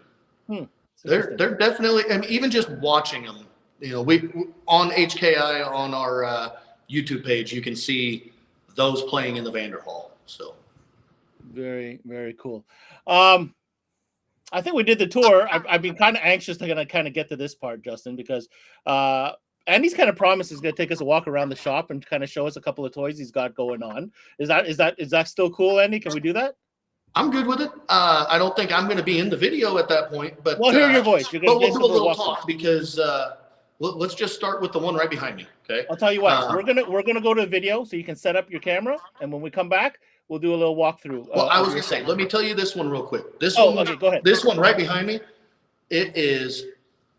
They're definitely, and even just watching them, we on HKI on our YouTube page, you can see those playing in the Vanderhall. So very, very cool. I think we did the tour. I've been kind of anxious to kind of get to this part, Justin, because Andy's kind of promised he's going to take us a walk around the shop and kind of show us a couple of toys he's got going on. Is that still cool, Andy? Can we do that? I'm good with it. I don't think I'm going to be in the video at that point, but we'll hear your voice. But we'll do a little talk because let's just start with the one right behind me. Okay. I'll tell you what. We're gonna go to the video so you can set up your camera, and when we come back, we'll do a little walkthrough. Well, I was going to say, let me tell you this one real quick. Okay, go ahead. This one right behind me, it is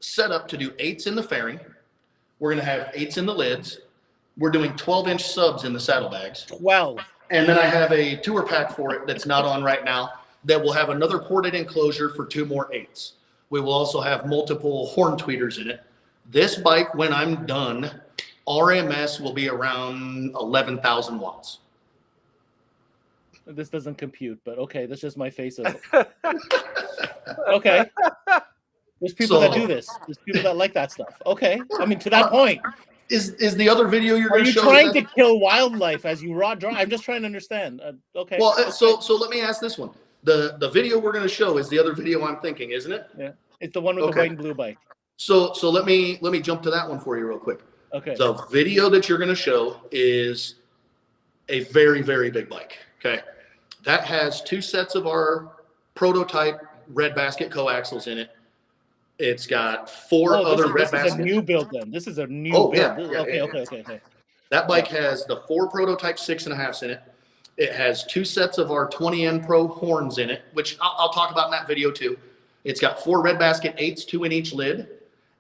set up to do 8s in the fairing. We're going to have 8s in the lids. We're doing 12-inch subs in the saddlebags. 12. And then I have a tour pack for it that's not on right now that will have another ported enclosure for 2 more 8s. We will also have multiple horn tweeters in it. This bike, when I'm done, RMS will be around 11,000 watts. This doesn't compute, but okay, that's just my face of it. Okay. There's people that do this. There's people that like that stuff. Okay. I mean, to that point. Is the other video you're going to show? Are you trying to kill wildlife as you raw draw? I'm just trying to understand. Okay. Well, so let me ask this one. The video we're going to show is the other video I'm thinking, isn't it? Yeah. It's the one with the white and blue bike. So let me jump to that one for you real quick. Okay. The video that you're going to show is a very, very big bike. Okay. That has 2 sets of our prototype red basket coaxials in it. It's got 4 other red baskets. This is a new build then. This is a new build. Yeah, Okay. That bike has the 4 prototype 6.5s in it. It has 2 sets of our 20N Pro horns in it, which I'll talk about in that video too. It's got 4 red basket 8s, 2 in each lid.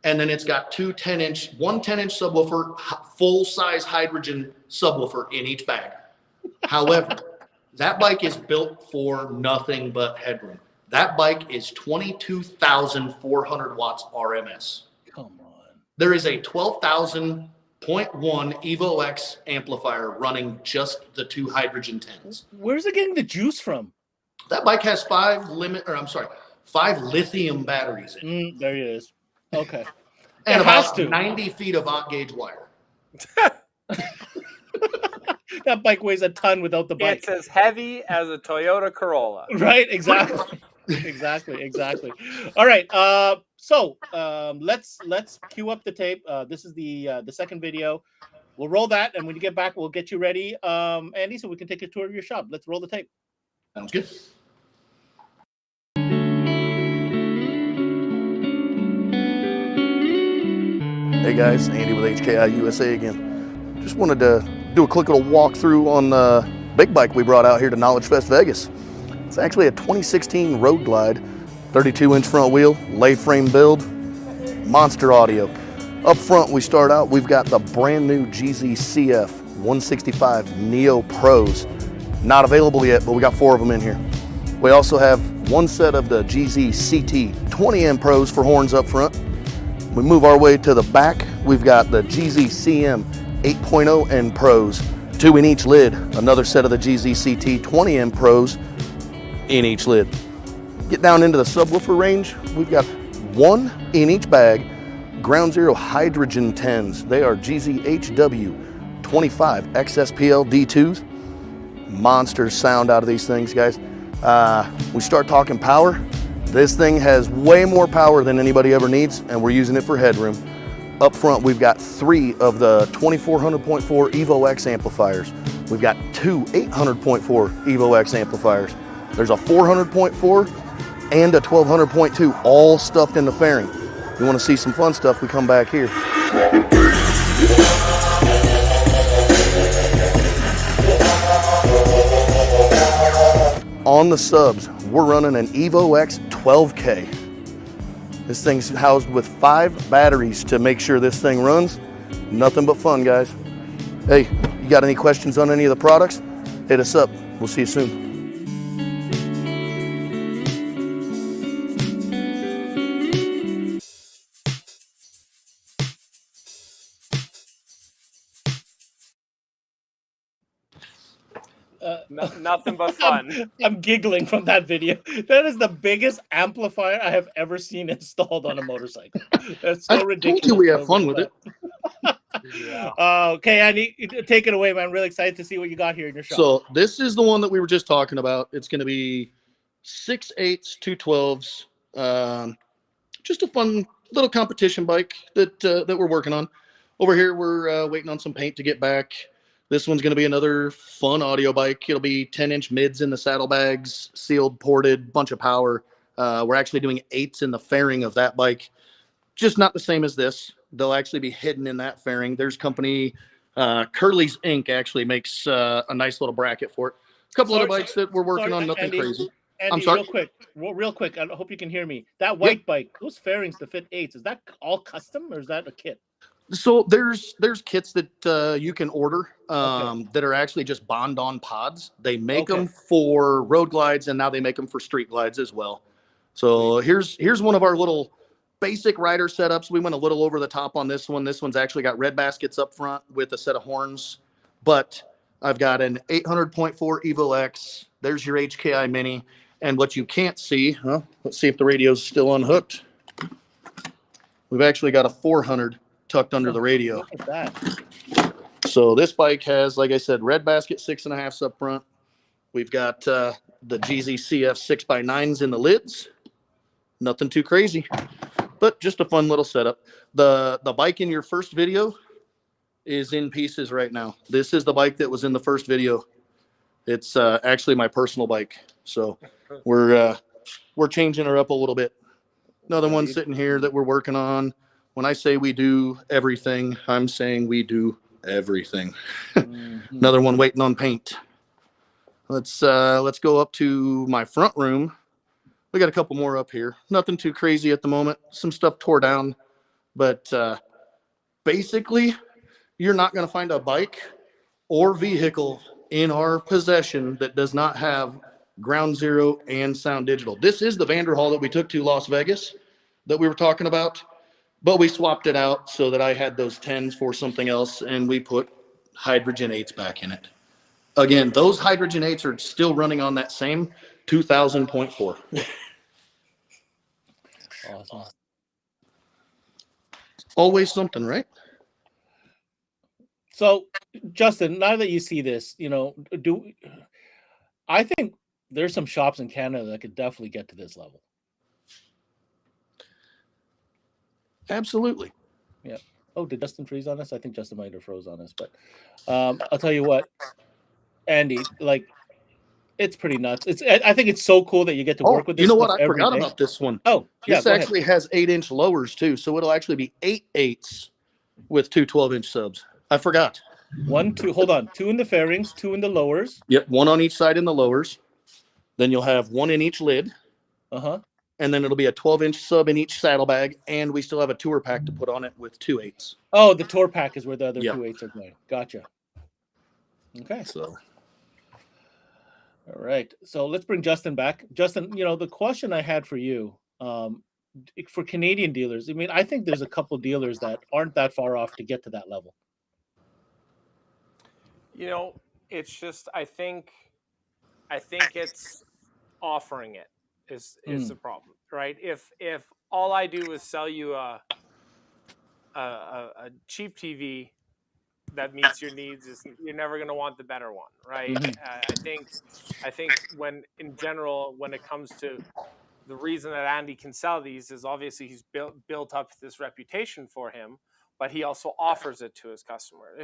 And then it's got 1 10-inch subwoofer, full-size hydrogen subwoofer in each bag. However, that bike is built for nothing but headroom. That bike is 22,400 watts RMS. Come on. There is a 12,000.1 Evo X amplifier running just the 2 hydrogen 10s. Where's it getting the juice from? That bike has 5 lithium batteries in it. There it is. Okay. And it about has to. 90 feet of aught gauge wire. That bike weighs a ton without the bike. It's as heavy as a Toyota Corolla. Right, exactly. exactly. All right. So let's cue up the tape. This is the second video. We'll roll that, and when you get back, we'll get you ready, Andy, so we can take a tour of your shop. Let's roll the tape. Sounds good. Hey guys, Andy with HKI USA again. Just wanted to do a quick little walkthrough on the big bike we brought out here to Knowledge Fest Vegas. It's actually a 2016 Road Glide, 32-inch front wheel, lay frame build, monster audio. Up front we start out, we've got the brand new GZCF 165 Neo Pros. Not available yet, but we got 4 of them in here. We also have 1 set of the GZCT 20N Pros for horns up front. We move our way to the back, we've got the GZCM 8.0 N Pros, 2 in each lid, another set of the GZCT 20N Pros in each lid. Get down into the subwoofer range, we've got 1 in each bag, Ground Zero Hydrogen 10s. They are GZHW 25 XSPL D2s. Monster sound out of these things, guys. We start talking power, This thing has way more power than anybody ever needs, and we're using it for headroom. Up front, we've got 3 of the 2400.4 Evo X amplifiers. We've got 2 800.4 Evo X amplifiers. There's a 400.4 and a 1200.2, all stuffed in the fairing. You want to see some fun stuff, we come back here. On the subs, we're running an Evo X 12K. This thing's housed with 5 batteries to make sure this thing runs. Nothing but fun, guys. Hey, you got any questions on any of the products? Hit us up. We'll see you soon. Nothing but fun. I'm giggling from that video. That is the biggest amplifier I have ever seen installed on a motorcycle. That's so ridiculous. I told you we have fun with it. Yeah. Okay, Andy, take it away, man. I'm really excited to see what you got here in your shop. So this is the one that we were just talking about. It's going to be 6 8s, 2 12s. Just a fun little competition bike that we're working on. Over here, we're waiting on some paint to get back. This one's going to be another fun audio bike. It'll be 10-inch mids in the saddlebags, sealed, ported, bunch of power. We're actually doing 8s in the fairing of that bike. Just not the same as this. They'll actually be hidden in that fairing. There's company Curly's Inc. actually makes a nice little bracket for it. A couple other bikes that we're working on, nothing Andy, crazy. Andy, I'm sorry? real quick. I hope you can hear me. That white bike, those fairings to fit 8s, is that all custom or is that a kit? So there's kits that you can order that are actually just bond-on pods. They make them for road glides, and now they make them for street glides as well. So here's one of our little basic rider setups. We went a little over the top on this one. This one's actually got red baskets up front with a set of horns, but I've got an 800.4 Evo X. There's your HKI Mini. And what you can't see, let's see if the radio's still unhooked. We've actually got a 400 tucked under the radio. Look at that. So this bike has, like I said, red basket 6.5s up front. We've got the GZCF 6x9s in the lids. Nothing too crazy, but just a fun little setup. The bike in your first video is in pieces right now. This is the bike that was in the first video. It's actually my personal bike. So we're changing her up a little bit. Another one sitting here that we're working on. When I say we do everything, I'm saying we do everything. Another one waiting on paint. Let's go up to my front room. We got a couple more up here. Nothing too crazy at the moment. Some stuff tore down, but basically, you're not going to find a bike or vehicle in our possession that does not have Ground Zero and Soundigital. This is the Vanderhall that we took to Las Vegas that we were talking about. But we swapped it out so that I had those 10s for something else, and we put hydrogen 8s back in it. Again, those hydrogen 8s are still running on that same 2000.4. Awesome. Always something, right? So, Justin, now that you see this, I think there's some shops in Canada that could definitely get to this level. Absolutely. Yeah. Oh, did Justin freeze on us? I think Justin might have froze on us, but I'll tell you what, Andy, it's pretty nuts. I think it's so cool that you get to work with this. You know what? I forgot about this one. Oh, yeah. This actually has 8-inch lowers too, so it'll actually be 8 8s with 2 12-inch subs. I forgot. 1, 2. Hold on. 2 in the fairings, 2 in the lowers. Yep, 1 on each side in the lowers. Then you'll have 1 in each lid. And then it'll be a 12-inch sub in each saddlebag, and we still have a tour pack to put on it with 2 8s. Oh, the tour pack is where the other 2 8s are going. Gotcha. Okay. So, all right. So let's bring Justin back. Justin, the question I had for you, for Canadian dealers, I mean, I think there's a couple dealers that aren't that far off to get to that level. It's just I think it's offering it is the problem, right? If all I do is sell you a cheap TV that meets your needs, you're never going to want the better one, right? I think when in general, when it comes to the reason that Andy can sell these is obviously he's built up this reputation for him, but he also offers it to his customer.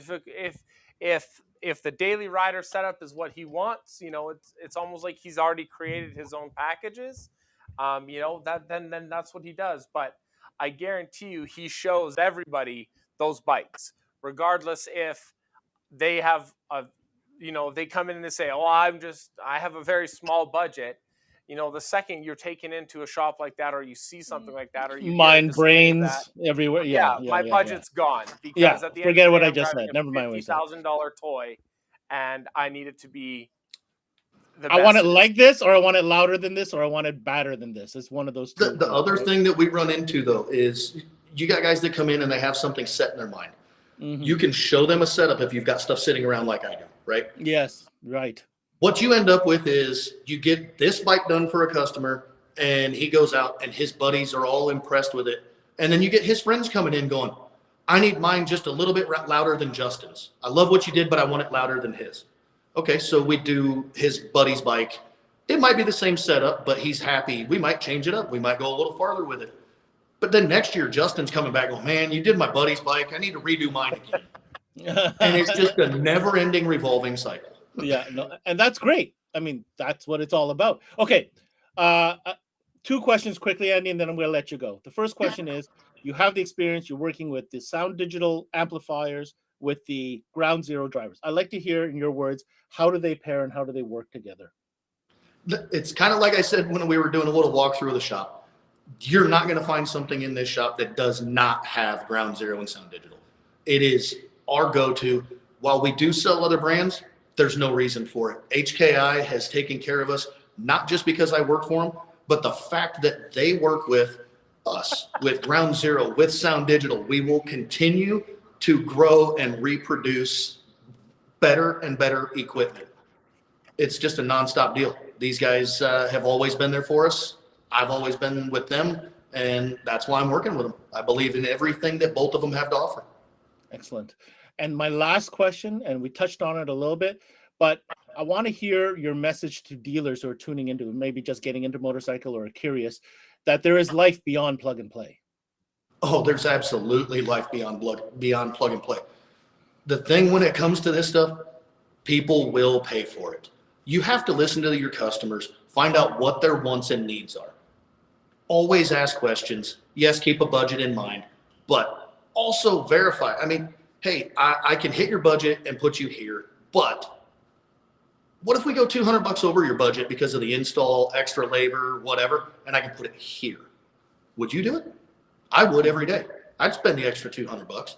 If the daily rider setup is what he wants, it's almost like he's already created his own packages. Then that's what he does. But I guarantee you, he shows everybody those bikes, regardless if they have they come in and they say, "Oh, I have a very small budget." The second you're taken into a shop like that, or you see something like that, or you hear a Mind, display of that, brains everywhere. yeah, Yeah, my budget's gone, yeah. because at the end of Forget the what day, I I'm just driving said. a Never mind what I said. $50,000 toy, and I need it to be the I want best it it is. like this, or I want it louder than this, or I want it badder than this. It's one of those two. The other right? thing that we run into though is you got guys that come in and they have something set in their mind. Mhm. You can show them a setup if you've got stuff sitting around like I do, right? Yes, right. What you end up with is you get this bike done for a customer and he goes out and his buddies are all impressed with it. And then you get his friends coming in going, I need mine just a little bit louder than Justin's. I love what you did, but I want it louder than his. Okay, so we do his buddy's bike. It might be the same setup, but he's happy. We might change it up. We might go a little farther with it. But then next year, Justin's coming back going, man, you did my buddy's bike. I need to redo mine again. And it's just a never-ending revolving cycle. Yeah, no, and that's great. I mean, that's what it's all about. Okay, two questions quickly, Andy, and then I'm going to let you go. The first question is, you have the experience, you're working with the Soundigital amplifiers with the Ground Zero drivers. I'd like to hear in your words, how do they pair and how do they work together? It's kind of like I said when we were doing a little walkthrough of the shop. You're not going to find something in this shop that does not have Ground Zero and Soundigital. It is our go-to. While we do sell other brands, there's no reason for it. HKI has taken care of us, not just because I work for them, but the fact that they work with us, with Ground Zero, with Soundigital. We will continue to grow and reproduce better and better equipment. It's just a nonstop deal. These guys have always been there for us. I've always been with them, and that's why I'm working with them. I believe in everything that both of them have to offer. Excellent. And my last question, and we touched on it a little bit, but I want to hear your message to dealers who are tuning into, maybe just getting into motorcycle or are curious, that there is life beyond plug and play. Oh, there's absolutely life beyond plug and play. The thing when it comes to this stuff, people will pay for it. You have to listen to your customers, find out what their wants and needs are. Always ask questions. Yes, keep a budget in mind, but also verify. I mean, hey, I can hit your budget and put you here, but what if we go $200 over your budget because of the install, extra labor, whatever, and I can put it here? Would you do it? I would every day. I'd spend the extra $200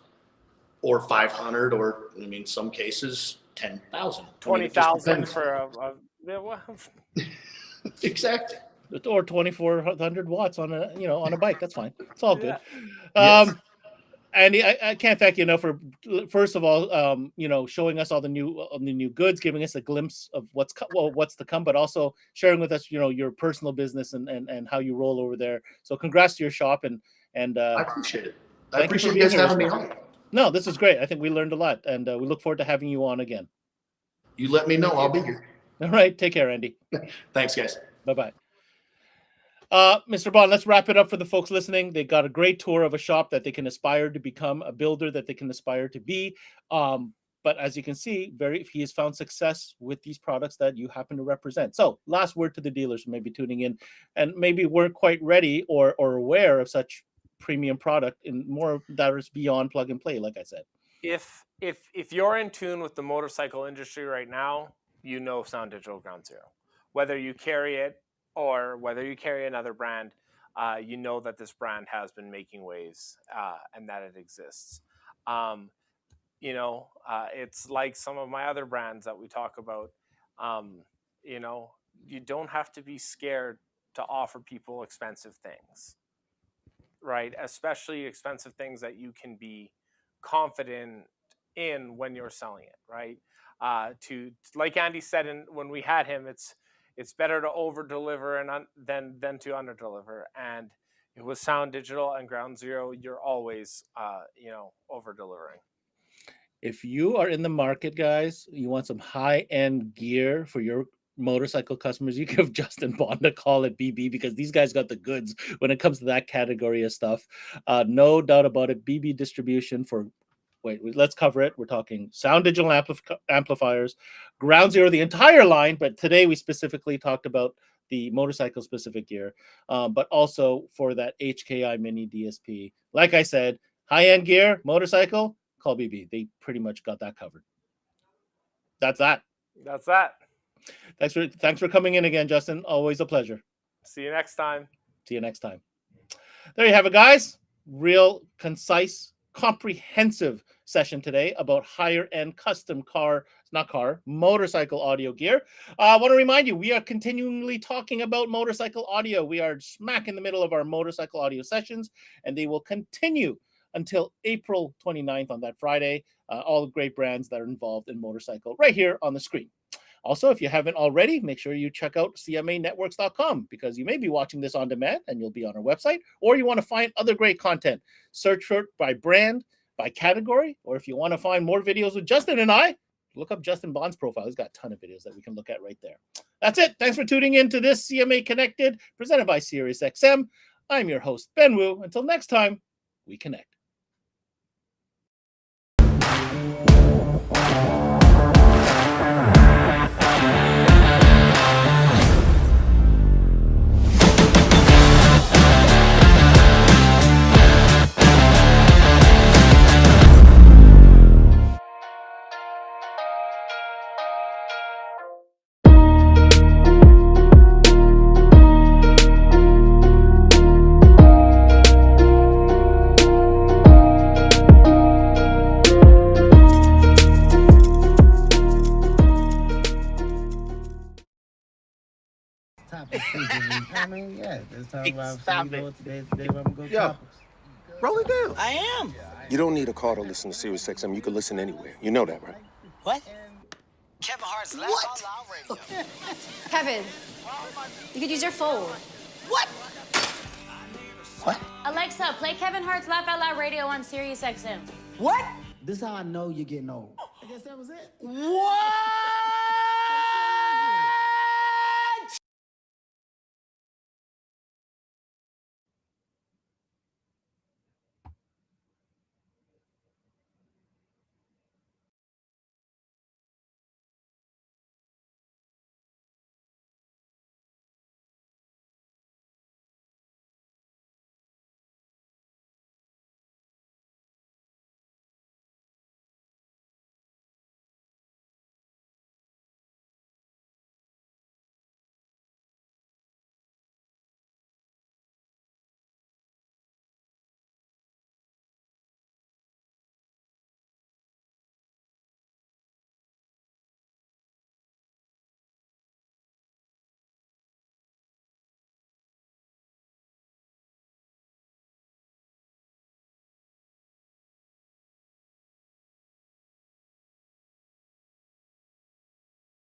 or $500, or I mean, some cases $10,000, $20,000 for exactly. Or 2,400 watts on a bike. That's fine. It's all good. Yeah. Yes. Andy, I can't thank you enough for, first of all, showing us all the new goods, giving us a glimpse of what's to come, but also sharing with us, your personal business and how you roll over there. So congrats to your shop and I appreciate it. I appreciate you guys having me on. No, this is great. I think we learned a lot, and we look forward to having you on again. You let me know. I'll be here. All right. Take care, Andy. Thanks, guys. Bye-bye. Mr. Bond, let's wrap it up for the folks listening. They got a great tour of a shop that they can aspire to become, a builder that they can aspire to be. But as you can see, he has found success with these products that you happen to represent. So last word to the dealers who may be tuning in and maybe weren't quite ready or aware of such premium product in more that is beyond plug and play, like I said. If you're in tune with the motorcycle industry right now, Soundigital Ground Zero. Whether you carry it or whether you carry another brand, that this brand has been making waves and that it exists. It's like some of my other brands that we talk about. You don't have to be scared to offer people expensive things, right? Especially expensive things that you can be confident in when you're selling it, right? Like Andy said, when we had him, it's better to over deliver than to under deliver. And it was Soundigital and Ground Zero. You're always over delivering. If you are in the market, guys, you want some high-end gear for your motorcycle customers, you give Justin Bond a call at BB because these guys got the goods when it comes to that category of stuff. No doubt about it. BB distribution for, let's cover it. We're talking Soundigital amplifiers, Ground Zero, the entire line, but today we specifically talked about the motorcycle specific gear, but also for that HKI Mini DSP. Like I said, high-end gear, motorcycle, call BB. They pretty much got that covered. That's that. That's that. Thanks for coming in again, Justin. Always a pleasure. See you next time. See you next time. There you have it, guys. Real, concise, comprehensive session today about higher end custom motorcycle audio gear. I want to remind you, we are continually talking about motorcycle audio. We are smack in the middle of our motorcycle audio sessions, and they will continue until April 29th on that Friday. All the great brands that are involved in motorcycle right here on the screen. Also, if you haven't already, make sure you check out cmanetworks.com because you may be watching this on demand and you'll be on our website, or you want to find other great content. Search for it by brand, by category, or if you want to find more videos with Justin and I, look up Justin Bond's profile. He's got a ton of videos that we can look at right there. That's it. Thanks for tuning in to this CMA Connected, presented by SiriusXM. I'm your host, Ben Wu. Until next time, we connect. I mean, yeah, let's talk about Stop today where I'm gonna go Yo, topics. roll it down. I am. You don't need a car to listen to SiriusXM. You can listen anywhere. You know that, right? What? Kevin Hart's Laugh Out Loud Radio. Kevin, you could use your phone. What? Alexa, play Kevin Hart's Laugh Out Loud Radio on Sirius XM. What? This is how I know you're getting old. I guess that was it. What?